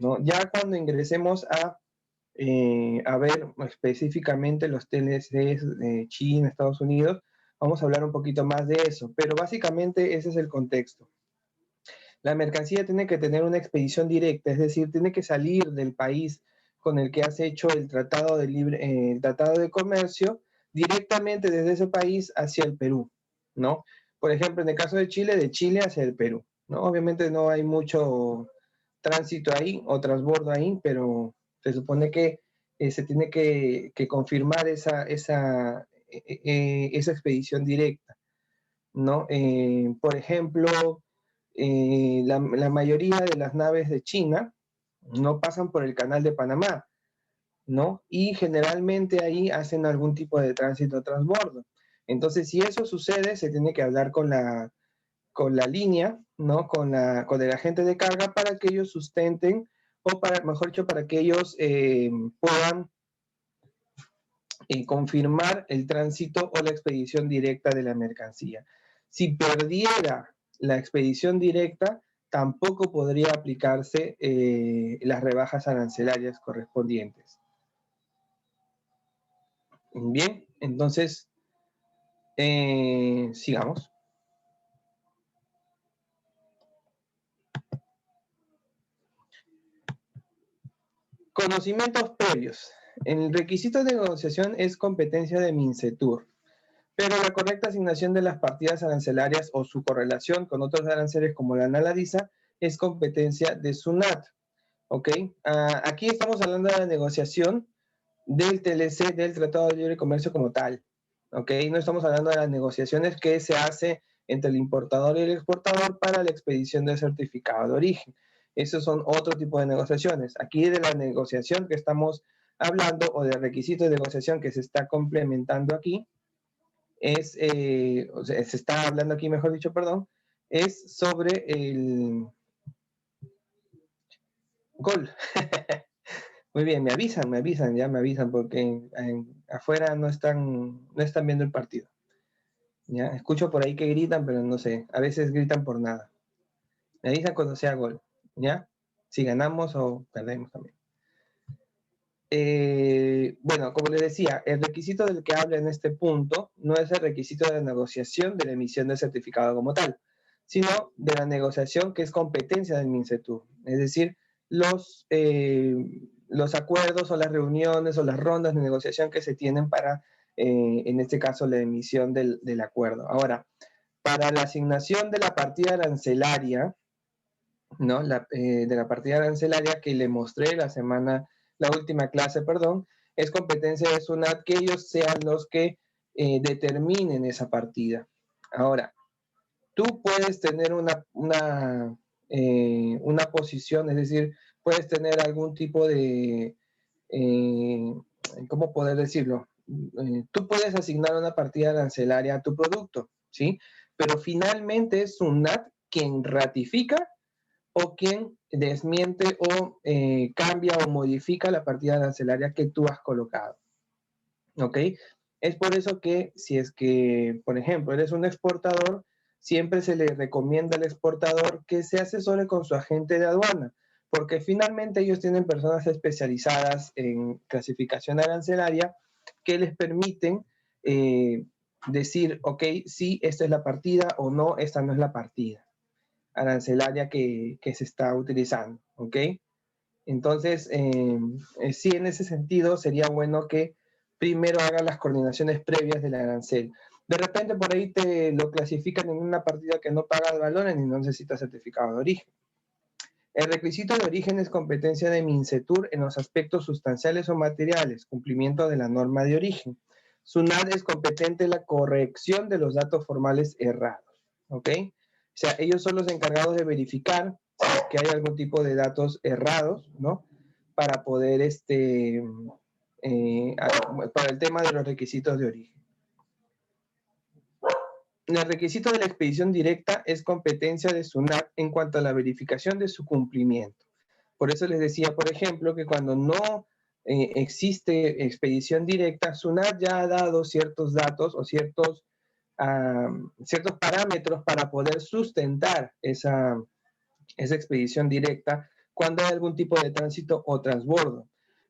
B: ¿no? Ya cuando ingresemos a ver específicamente los TLCs de China, Estados Unidos, vamos a hablar un poquito más de eso, pero básicamente ese es el contexto. La mercancía tiene que tener una expedición directa, es decir, tiene que salir del país con el que has hecho el tratado el tratado de comercio directamente desde ese país hacia el Perú, ¿no? Por ejemplo, en el caso de Chile hacia el Perú, ¿no? Obviamente no hay mucho tránsito ahí o transbordo ahí, pero se supone que se tiene que confirmar esa expedición directa, ¿no? Por ejemplo, la mayoría de las naves de China no pasan por el canal de Panamá, ¿no? Y generalmente ahí hacen algún tipo de tránsito a transbordo. Entonces, si eso sucede, se tiene que hablar con la línea, ¿no? Con el agente de carga para que ellos sustenten, o para, mejor dicho, para que ellos puedan confirmar el tránsito o la expedición directa de la mercancía. Si perdiera la expedición directa, tampoco podría aplicarse las rebajas arancelarias correspondientes. Bien, entonces, sigamos. Conocimientos previos. El requisito de negociación es competencia de MINCETUR, pero la correcta asignación de las partidas arancelarias o su correlación con otros aranceles como la NALADISA es competencia de SUNAT. ¿Ok? Aquí estamos hablando de la negociación del TLC, del Tratado de Libre Comercio como tal. ¿Ok? No estamos hablando de las negociaciones que se hace entre el importador y el exportador para la expedición del certificado de origen. Esos son otro tipo de negociaciones. Aquí de la negociación que estamos hablando, o del requisito de negociación que se está complementando aquí, o sea, se está hablando aquí, mejor dicho, perdón, es sobre el gol. Muy bien, me avisan, porque afuera no están viendo el partido. ¿Ya? Escucho por ahí que gritan, pero no sé, a veces gritan por nada. Me avisan cuando sea gol, ¿ya? Si ganamos o perdemos también. Bueno, como les decía, el requisito del que habla en este punto no es el requisito de la negociación de la emisión del certificado como tal, sino de la negociación que es competencia del MINCETUR. Es decir, los acuerdos o las reuniones o las rondas de negociación que se tienen para, en este caso, la emisión del acuerdo. Ahora, para la asignación de la partida arancelaria, ¿no? De la partida arancelaria que le mostré la última clase, perdón, es competencia de SUNAT que ellos sean los que determinen esa partida. Ahora, tú puedes tener una posición, es decir, puedes tener algún tipo de, ¿cómo poder decirlo? Tú puedes asignar una partida arancelaria a tu producto, ¿sí? Pero finalmente es SUNAT quien ratifica o quien desmiente o cambia o modifica la partida arancelaria que tú has colocado. ¿Ok? Es por eso que si es que, por ejemplo, eres un exportador, siempre se le recomienda al exportador que se asesore con su agente de aduana, porque finalmente ellos tienen personas especializadas en clasificación arancelaria que les permiten decir, ok, sí, esta es la partida, o no, esta no es la partida arancelaria que se está utilizando, ¿ok? Entonces, sí, en ese sentido sería bueno que primero hagan las coordinaciones previas del arancel. De repente por ahí te lo clasifican en una partida que no paga valores y no necesita certificado de origen. El requisito de origen es competencia de MINCETUR en los aspectos sustanciales o materiales, cumplimiento de la norma de origen. SUNAT es competente en la corrección de los datos formales errados, ¿ok? O sea, ellos son los encargados de verificar que hay algún tipo de datos errados, ¿no? Para poder, para el tema de los requisitos de origen. El requisito de la expedición directa es competencia de SUNAT en cuanto a la verificación de su cumplimiento. Por eso les decía, por ejemplo, que cuando no existe expedición directa, SUNAT ya ha dado ciertos datos o ciertos parámetros para poder sustentar esa expedición directa cuando hay algún tipo de tránsito o transbordo.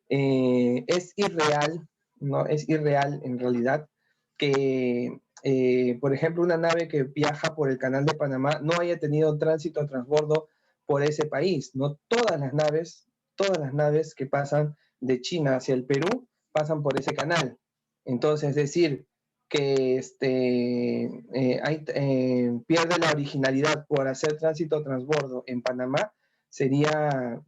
B: Es irreal, ¿no? Es irreal en realidad que, por ejemplo, una nave que viaja por el Canal de Panamá no haya tenido tránsito o transbordo por ese país, ¿no? Todas las naves que pasan de China hacia el Perú pasan por ese canal. Entonces, es decir, que pierde la originalidad por hacer tránsito o transbordo en Panamá, sería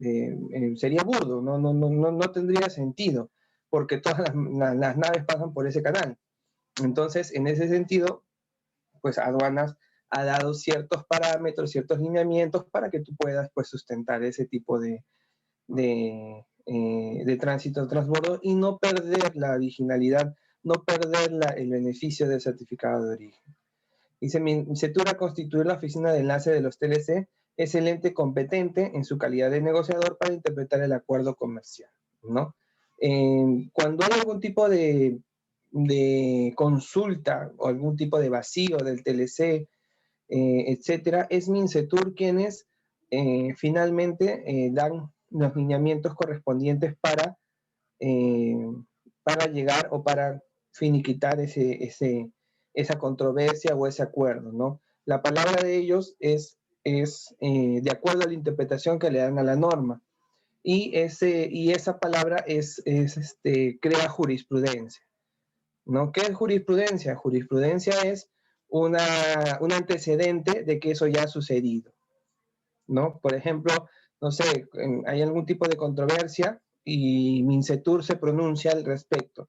B: burdo, no tendría sentido, porque todas las naves pasan por ese canal. Entonces, en ese sentido, pues aduanas ha dado ciertos parámetros, ciertos lineamientos para que tú puedas pues sustentar ese tipo de tránsito, transbordo y no perder la originalidad, no perder el beneficio del certificado de origen. Dice, MINCETUR a constituir la oficina de enlace de los TLC es el ente competente en su calidad de negociador para interpretar el acuerdo comercial, ¿no? Cuando hay algún tipo de consulta o algún tipo de vacío del TLC, etcétera, es MINCETUR quienes finalmente dan los lineamientos correspondientes para llegar o para finiquitar esa controversia o ese acuerdo, ¿no? La palabra de ellos es de acuerdo a la interpretación que le dan a la norma. Y esa palabra crea jurisprudencia, ¿no? ¿Qué es jurisprudencia? Jurisprudencia es un antecedente de que eso ya ha sucedido, ¿no? Por ejemplo, no sé, hay algún tipo de controversia y MINCETUR se pronuncia al respecto.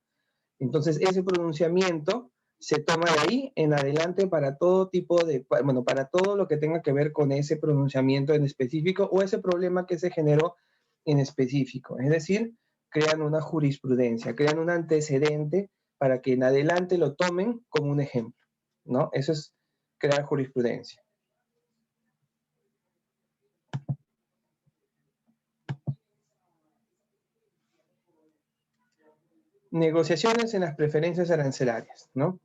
B: Entonces, ese pronunciamiento se toma de ahí en adelante para todo tipo de, bueno, para todo lo que tenga que ver con ese pronunciamiento en específico o ese problema que se generó en específico. Es decir, crean una jurisprudencia, crean un antecedente para que en adelante lo tomen como un ejemplo, ¿no? Eso es crear jurisprudencia. Negociaciones en las preferencias arancelarias, ¿no?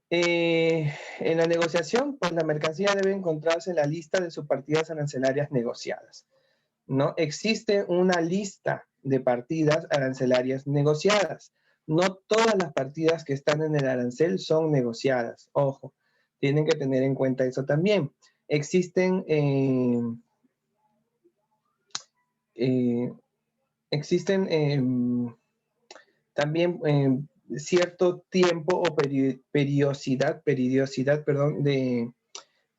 B: En la negociación, pues la mercancía debe encontrarse en la lista de subpartidas arancelarias negociadas, ¿no? Existe una lista de partidas arancelarias negociadas. No todas las partidas que están en el arancel son negociadas. Ojo, tienen que tener en cuenta eso también. Existen también cierto tiempo o periodicidad, perdón, de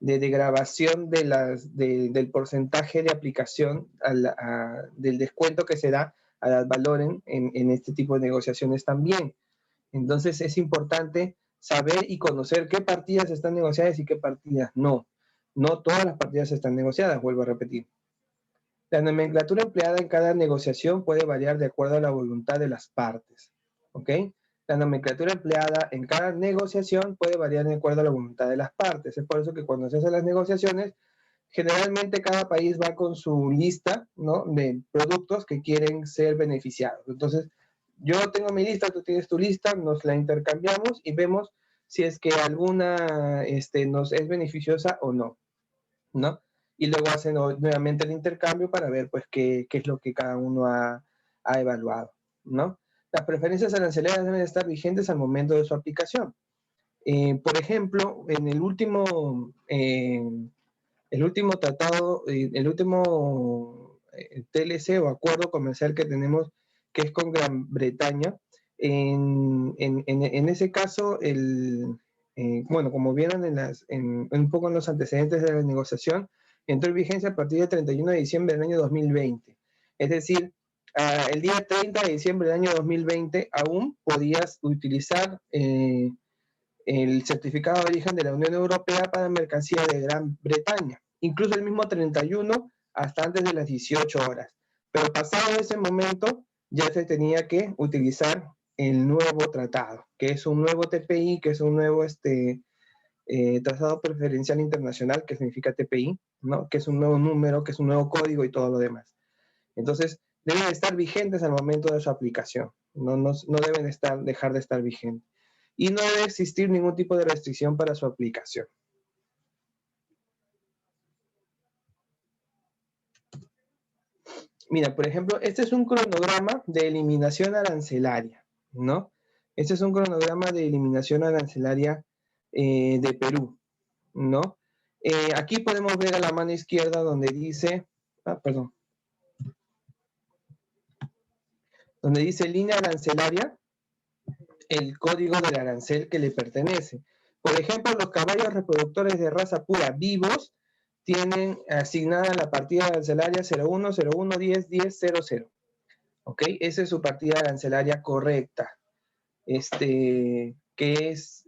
B: grabación del porcentaje de aplicación del descuento que se da a las valoren en este tipo de negociaciones también. Entonces es importante saber y conocer qué partidas están negociadas y qué partidas no. No todas las partidas están negociadas, vuelvo a repetir. La nomenclatura empleada en cada negociación puede variar de acuerdo a la voluntad de las partes, ¿ok? La nomenclatura empleada en cada negociación puede variar de acuerdo a la voluntad de las partes. Es por eso que cuando se hacen las negociaciones, generalmente cada país va con su lista, ¿no?, de productos que quieren ser beneficiados. Entonces, yo tengo mi lista, tú tienes tu lista, nos la intercambiamos y vemos si es que alguna nos es beneficiosa o no, ¿no? Y luego hacen nuevamente el intercambio para ver pues qué es lo que cada uno ha evaluado, ¿no? Las preferencias arancelarias deben estar vigentes al momento de su aplicación. Por ejemplo, en el último tratado, el último TLC o acuerdo comercial que tenemos, que es con Gran Bretaña, en ese caso, bueno, como vieron un poco en los antecedentes de la negociación, entró en vigencia a partir del 31 de diciembre del año 2020. Es decir, el día 30 de diciembre del año 2020 aún podías utilizar el certificado de origen de la Unión Europea para mercancía de Gran Bretaña, incluso el mismo 31 hasta antes de las 18 horas. Pero pasado ese momento ya se tenía que utilizar el nuevo tratado, que es un nuevo TPI, que es un nuevo Tratado Preferencial Internacional, que significa TPI, ¿no? Que es un nuevo número, que es un nuevo código y todo lo demás. Entonces, deben estar vigentes al momento de su aplicación, no deben dejar de estar vigentes. Y no debe existir ningún tipo de restricción para su aplicación. Mira, por ejemplo, este es un cronograma de eliminación arancelaria, ¿no? Este es un cronograma de eliminación arancelaria de Perú, ¿no? Aquí podemos ver a la mano izquierda donde dice, donde dice línea arancelaria, el código del arancel que le pertenece. Por ejemplo, los caballos reproductores de raza pura vivos tienen asignada la partida arancelaria 01, 01, 10, 10, 00. ¿Ok? Esa es su partida arancelaria correcta. Que es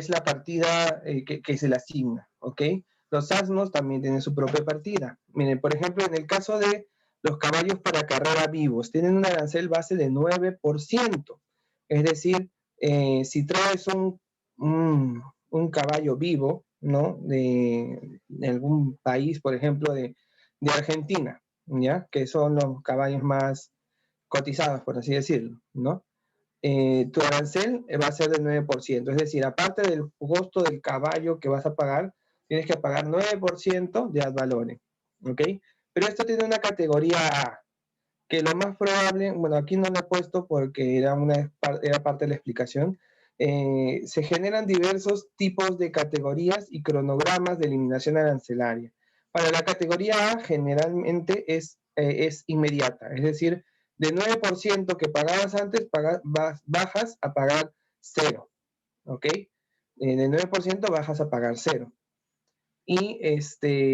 B: la partida que se le asigna. ¿Ok? Los asnos también tienen su propia partida. Miren, por ejemplo, en el caso de los caballos para carrera vivos, tienen un arancel base de 9%. Es decir, si traes un caballo vivo, ¿no? De algún país, por ejemplo, de Argentina, ¿ya? Que son los caballos más cotizados, por así decirlo, ¿no? Tu arancel va a ser del 9%. Es decir, aparte del costo del caballo que vas a pagar, tienes que pagar 9% de ad valorem, ¿ok? Pero esto tiene una categoría A, que lo más probable, bueno, aquí no lo he puesto porque era parte de la explicación, se generan diversos tipos de categorías y cronogramas de eliminación arancelaria. Para la categoría A generalmente es inmediata, es decir, de 9% que pagabas antes, bajas a pagar 0, ¿ok? De 9% bajas a pagar 0. Y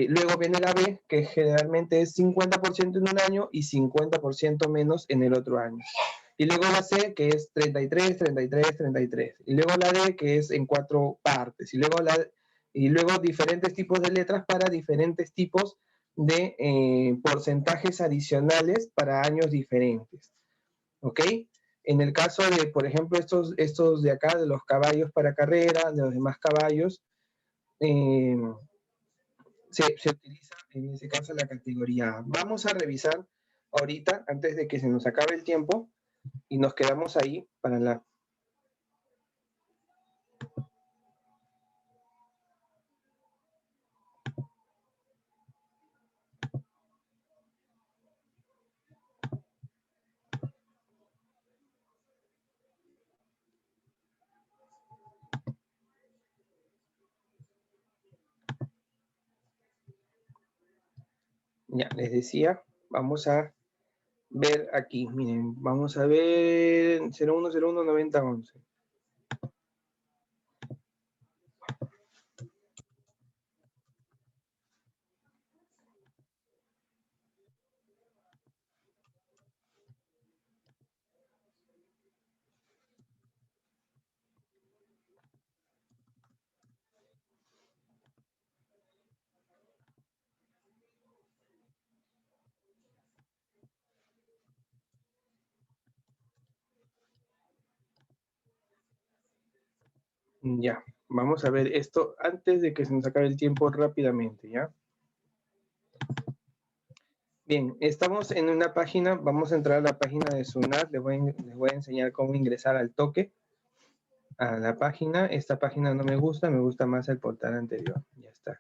B: luego viene la B, que generalmente es 50% en un año y 50% menos en el otro año. Y luego la C, que es 33, 33, 33. Y luego la D, que es en 4 partes. Y luego diferentes tipos de letras para diferentes tipos de porcentajes adicionales para años diferentes. ¿Ok? En el caso de, por ejemplo, estos de acá, de los caballos para carrera, de los demás caballos, se utiliza en ese caso la categoría A. Vamos a revisar ahorita, antes de que se nos acabe el tiempo, y nos quedamos ahí para la... Ya, les decía, vamos a ver aquí, miren, vamos a ver 0101 90 11. Ya, vamos a ver esto antes de que se nos acabe el tiempo rápidamente, ¿ya? Bien, estamos en una página, vamos a entrar a la página de SUNAT, les voy a enseñar cómo ingresar al toque a la página. Esta página no me gusta más el portal anterior, ya está.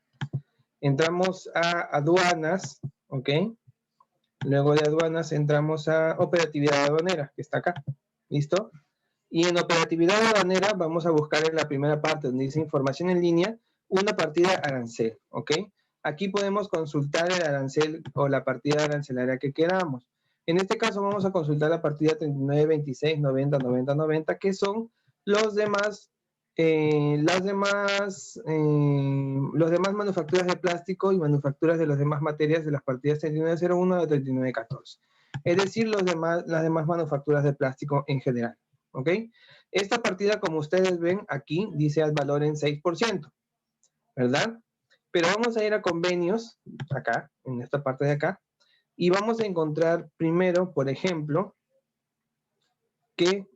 B: Entramos a aduanas, ¿ok? Luego de aduanas entramos a operatividad aduanera, que está acá, ¿listo? Y en operatividad aduanera vamos a buscar en la primera parte donde dice información en línea, una partida arancel, ¿ok? Aquí podemos consultar el arancel o la partida arancelaria que queramos. En este caso vamos a consultar la partida 39, 26, 90, 90, 90, que son los demás manufacturas de plástico y manufacturas de las demás materias de las partidas 3901 a 3914. Es decir, las demás manufacturas de plástico en general. ¿Ok? Esta partida, como ustedes ven aquí, dice ad valorem 6%, ¿verdad? Pero vamos a ir a convenios, acá, en esta parte de acá, y vamos a encontrar primero, por ejemplo, que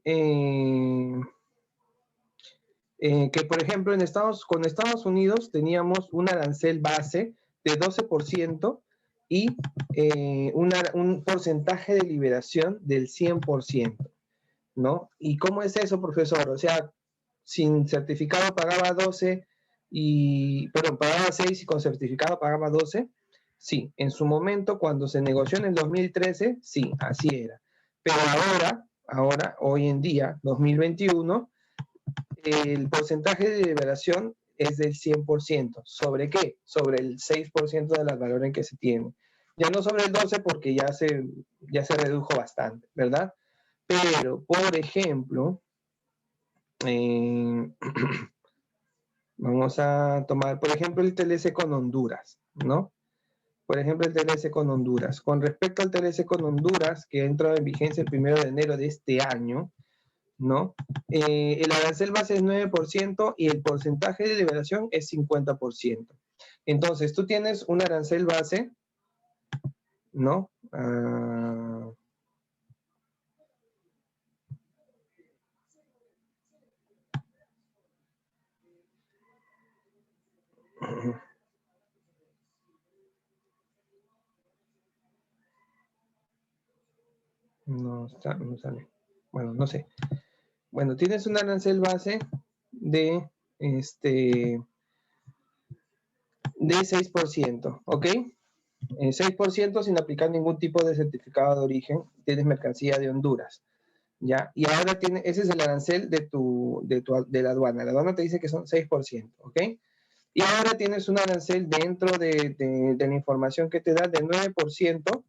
B: por ejemplo, con Estados Unidos teníamos un arancel base de 12% y un porcentaje de liberación del 100%. ¿No? ¿Y cómo es eso, profesor? O sea, sin certificado pagaba 12 pagaba 6 y con certificado pagaba 12. Sí, en su momento, cuando se negoció en el 2013, sí, así era. Pero ahora, hoy en día, 2021, el porcentaje de liberación es del 100%. ¿Sobre qué? Sobre el 6% de las valores que se tienen. Ya no sobre el 12 porque ya se redujo bastante, ¿verdad? Pero, por ejemplo, vamos a tomar, por ejemplo, el TLC con Honduras, ¿no? Por ejemplo, el TLC con Honduras. Con respecto al TLC con Honduras, que entró en vigencia el 1 de enero de este año, ¿no? El arancel base es 9% y el porcentaje de liberación es 50%. Entonces, tú tienes un arancel base, ¿no? No sale. Bueno, no sé. Bueno, tienes un arancel base de 6%, ¿ok? 6% sin aplicar ningún tipo de certificado de origen, tienes mercancía de Honduras, ¿ya? Y ahora ese es el arancel de la aduana. La aduana te dice que son 6%, ¿ok? Y ahora tienes un arancel dentro de la información que te da de 9%,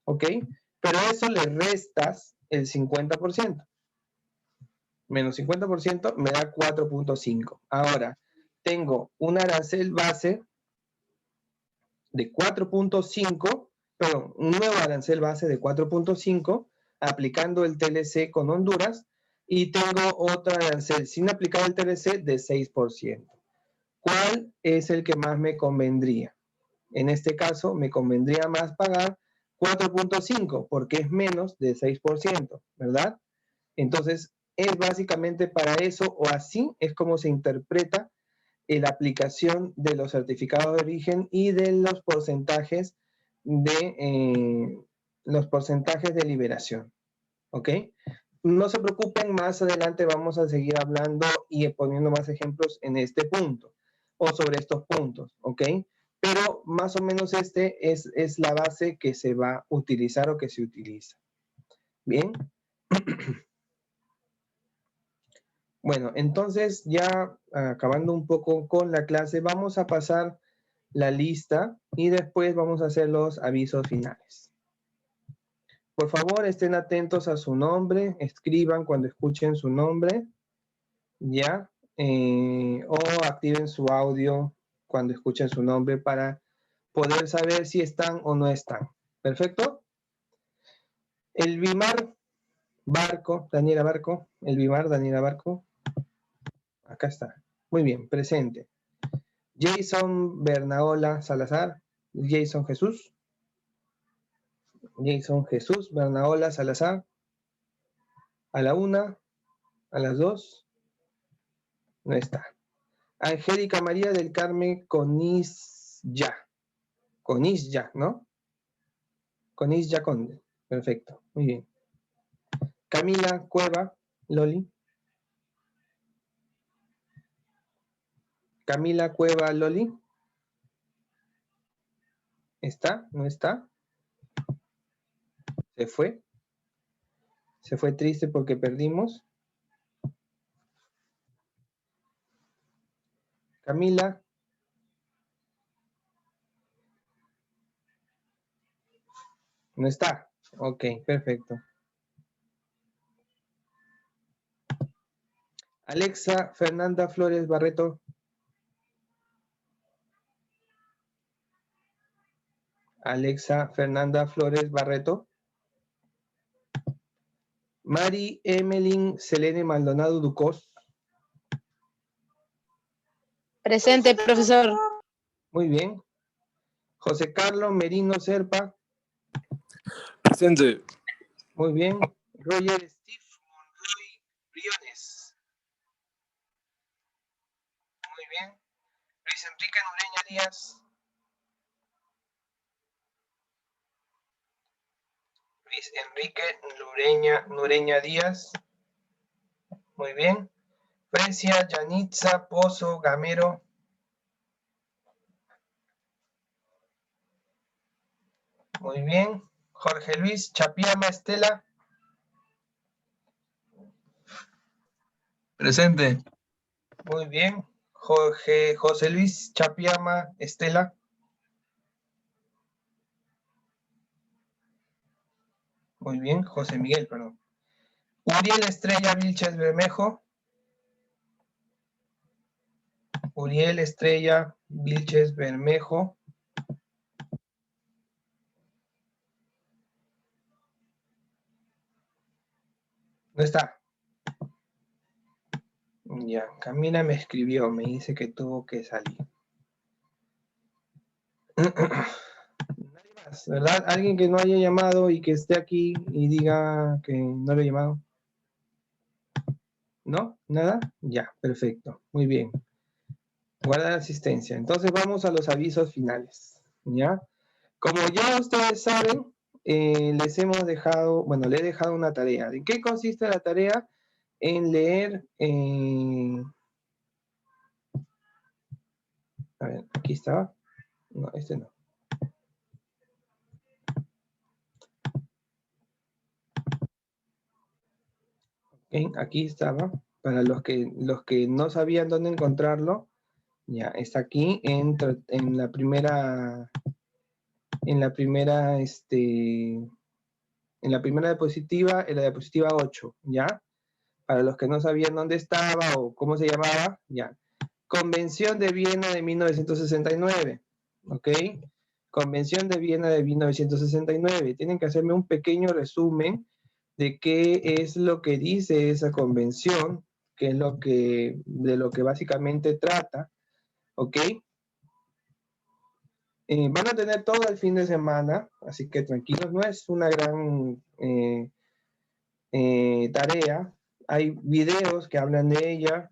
B: ¿ok? Pero a eso le restas el 50%. Menos 50% me da 4.5. Ahora, tengo un arancel base de 4.5, perdón, un nuevo arancel base de 4.5, aplicando el TLC con Honduras, y tengo otro arancel sin aplicar el TLC de 6%. ¿Cuál es el que más me convendría? En este caso, me convendría más pagar 4.5, porque es menos de 6%, ¿verdad? Entonces, es básicamente para eso, o así es como se interpreta la aplicación de los certificados de origen y de los porcentajes de liberación. ¿Ok? No se preocupen, más adelante vamos a seguir hablando y poniendo más ejemplos en este punto o sobre estos puntos. ¿Ok? Pero más o menos este es la base que se va a utilizar o que se utiliza. Bien. Bueno, entonces ya acabando un poco con la clase, vamos a pasar la lista y después vamos a hacer los avisos finales. Por favor, estén atentos a su nombre, escriban cuando escuchen su nombre, ¿ya? O activen su audio cuando escuchen su nombre para poder saber si están o no están. ¿Perfecto? El Bimar Barco, Daniela Barco, el Bimar Daniela Barco. Acá está. Muy bien, presente. Jason Bernaola Salazar, Jason Jesús Bernaola Salazar, a la 1, a las 2, no está. Angélica María del Carmen Conisya, ¿no? Conisya Conde, perfecto, muy bien. Camila Cueva, Loli. Camila Cueva, Loli. ¿Está? ¿No está? ¿Se fue? ¿Se fue triste porque perdimos? Camila. ¿No está? Ok, perfecto. Alexa Fernanda Flores Barreto. Alexa Fernanda Flores Barreto. Mari Emelin Selene Maldonado Ducos.
D: Presente, profesor.
B: Muy bien. José Carlos Merino Serpa.
E: Presente.
B: Muy bien. Roger Steve Monroy Briones. Muy bien. Luis Enrique Nureña Díaz. Luis Enrique Nureña Díaz. Muy bien. Frecia Yanitza Pozo Gamero. Muy bien. Jorge Luis Chapiama Estela.
E: Presente.
B: Muy bien. José Luis Chapiama Estela. Muy bien. José Miguel, perdón. Uriel Estrella Vilches Bermejo. Uriel Estrella Vilches Bermejo. ¿No está? Ya, Camila me escribió, me dice que tuvo que salir. Nadie más, ¿verdad? Alguien que no haya llamado y que esté aquí y diga que no lo he llamado. ¿No? ¿Nada? Ya, perfecto. Muy bien. Guardar asistencia. Entonces vamos a los avisos finales. ¿Ya? Como ya ustedes saben, les hemos dejado, bueno, le he dejado una tarea. ¿En qué consiste la tarea? En leer, a ver, aquí estaba. No, este no. Ok, aquí estaba. Para los que no sabían dónde encontrarlo, ya está aquí en la primera, en la primera diapositiva, en la diapositiva 8, ¿ya? Para los que no sabían dónde estaba o cómo se llamaba, ya. Convención de Viena de 1969, ¿ok? Convención de Viena de 1969. Tienen que hacerme un pequeño resumen de qué es lo que dice esa convención, qué es de lo que básicamente trata, ¿ok? Van a tener todo el fin de semana, así que tranquilos, no es una gran tarea. Hay videos que hablan de ella,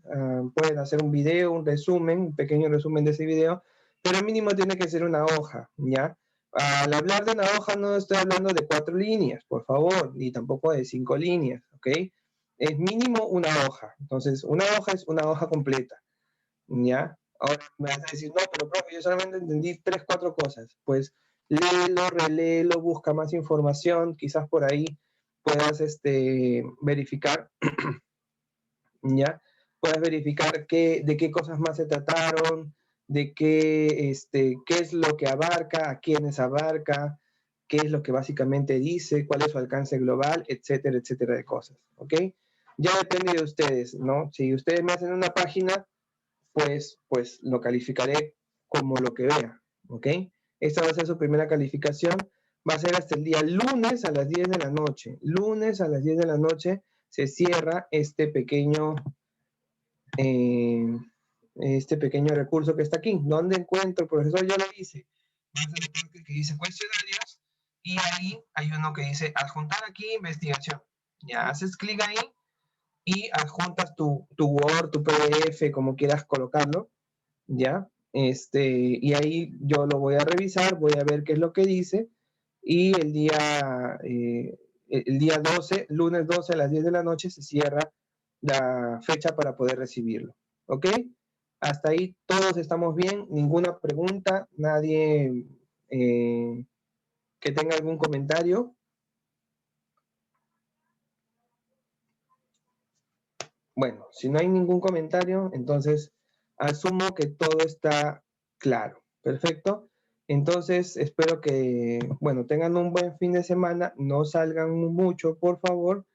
B: pueden hacer un video, un resumen, un pequeño resumen de ese video, pero mínimo tiene que ser una hoja, ¿ya? Al hablar de una hoja no estoy hablando de 4 líneas, por favor, ni tampoco de 5 líneas, ¿ok? Es mínimo una hoja, entonces una hoja es una hoja completa, ¿ya? Ahora me vas a decir, no, pero profe, yo solamente entendí 3, 4 cosas. Pues léelo, reléelo, busca más información, quizás por ahí puedas verificar, ¿ya? Puedas verificar de qué cosas más se trataron, de qué es lo que abarca, a quiénes abarca, qué es lo que básicamente dice, cuál es su alcance global, etcétera, etcétera de cosas, ¿ok? Ya depende de ustedes, ¿no? Si ustedes me hacen una página, pues lo calificaré como lo que vea, ¿ok? Esta va a ser su primera calificación, va a ser hasta el día lunes a las 10 de la noche. Lunes a las 10 de la noche se cierra este pequeño recurso que está aquí. ¿Dónde encuentro, profesor? Ya lo hice. Vas a la parte que dice cuestionarios y ahí hay uno que dice adjuntar aquí investigación. Ya haces clic ahí y adjuntas tu Word, tu PDF, como quieras colocarlo, ¿ya? Y ahí yo lo voy a revisar, voy a ver qué es lo que dice, y el día 12, lunes 12 a las 10 de la noche, se cierra la fecha para poder recibirlo, ¿ok? Hasta ahí todos estamos bien, ninguna pregunta, nadie que tenga algún comentario. Bueno, si no hay ningún comentario, entonces asumo que todo está claro. Perfecto. Entonces, espero que, bueno, tengan un buen fin de semana, no salgan mucho, por favor,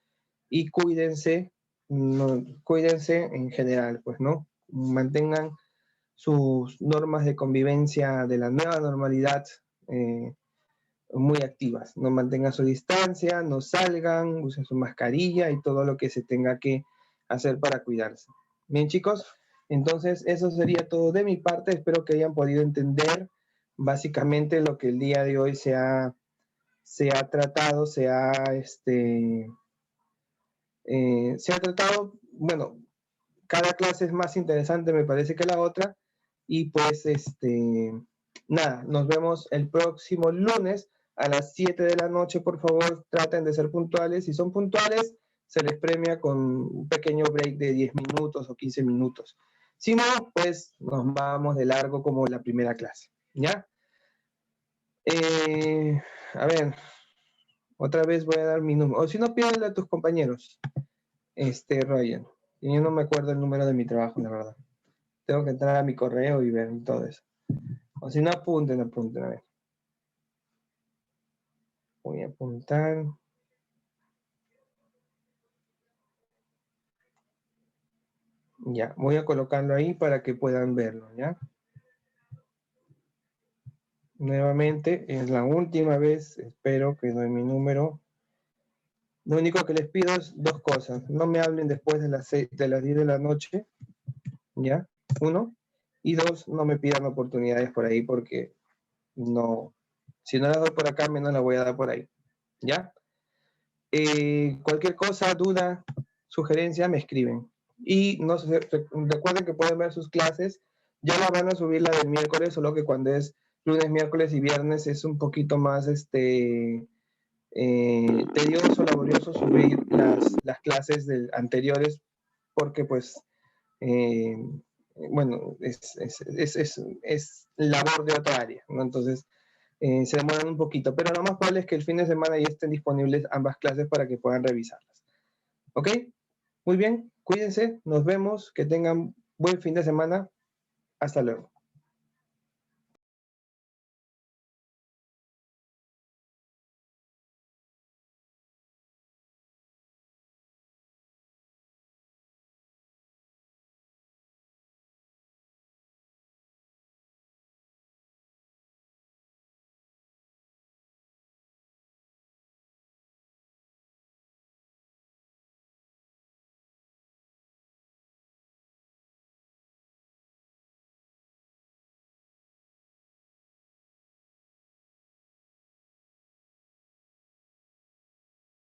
B: y cuídense, cuídense en general, pues, ¿no? Mantengan sus normas de convivencia de la nueva normalidad muy activas. No mantengan su distancia, no salgan, usen su mascarilla y todo lo que se tenga que hacer para cuidarse. Bien, chicos, entonces eso sería todo de mi parte. Espero que hayan podido entender básicamente lo que el día de hoy se ha tratado, se ha tratado, bueno, cada clase es más interesante, me parece, que la otra. Y pues, nada, nos vemos el próximo lunes a las 7 de la noche. Por favor, traten de ser puntuales. Si son puntuales, se les premia con un pequeño break de 10 minutos o 15 minutos. Si no, pues nos vamos de largo como la primera clase, ¿ya? a ver, otra vez voy a dar mi número. O si no, pídele a tus compañeros, Ryan. Y yo no me acuerdo el número de mi trabajo, la verdad. Tengo que entrar a mi correo y ver todo eso. O si no, apunten, a ver. Voy a apuntar. Ya, voy a colocarlo ahí para que puedan verlo, ¿ya? Nuevamente, es la última vez, espero que doy mi número. Lo único que les pido es dos cosas. No me hablen después de las 10 de la noche, ¿ya? Uno. Y dos, no me pidan oportunidades por ahí porque no, si no las doy por acá, menos las voy a dar por ahí, ¿ya? Cualquier cosa, duda, sugerencia, me escriben. Y no se, recuerden que pueden ver sus clases, ya la van a subir la del miércoles, solo que cuando es lunes, miércoles y viernes es un poquito más tedioso, laborioso subir las clases anteriores, porque pues, bueno, es labor de otra área, ¿no? Entonces, se demoran un poquito, pero lo más probable es que el fin de semana ya estén disponibles ambas clases para que puedan revisarlas. ¿Ok? Muy bien, cuídense, nos vemos, que tengan buen fin de semana. Hasta luego.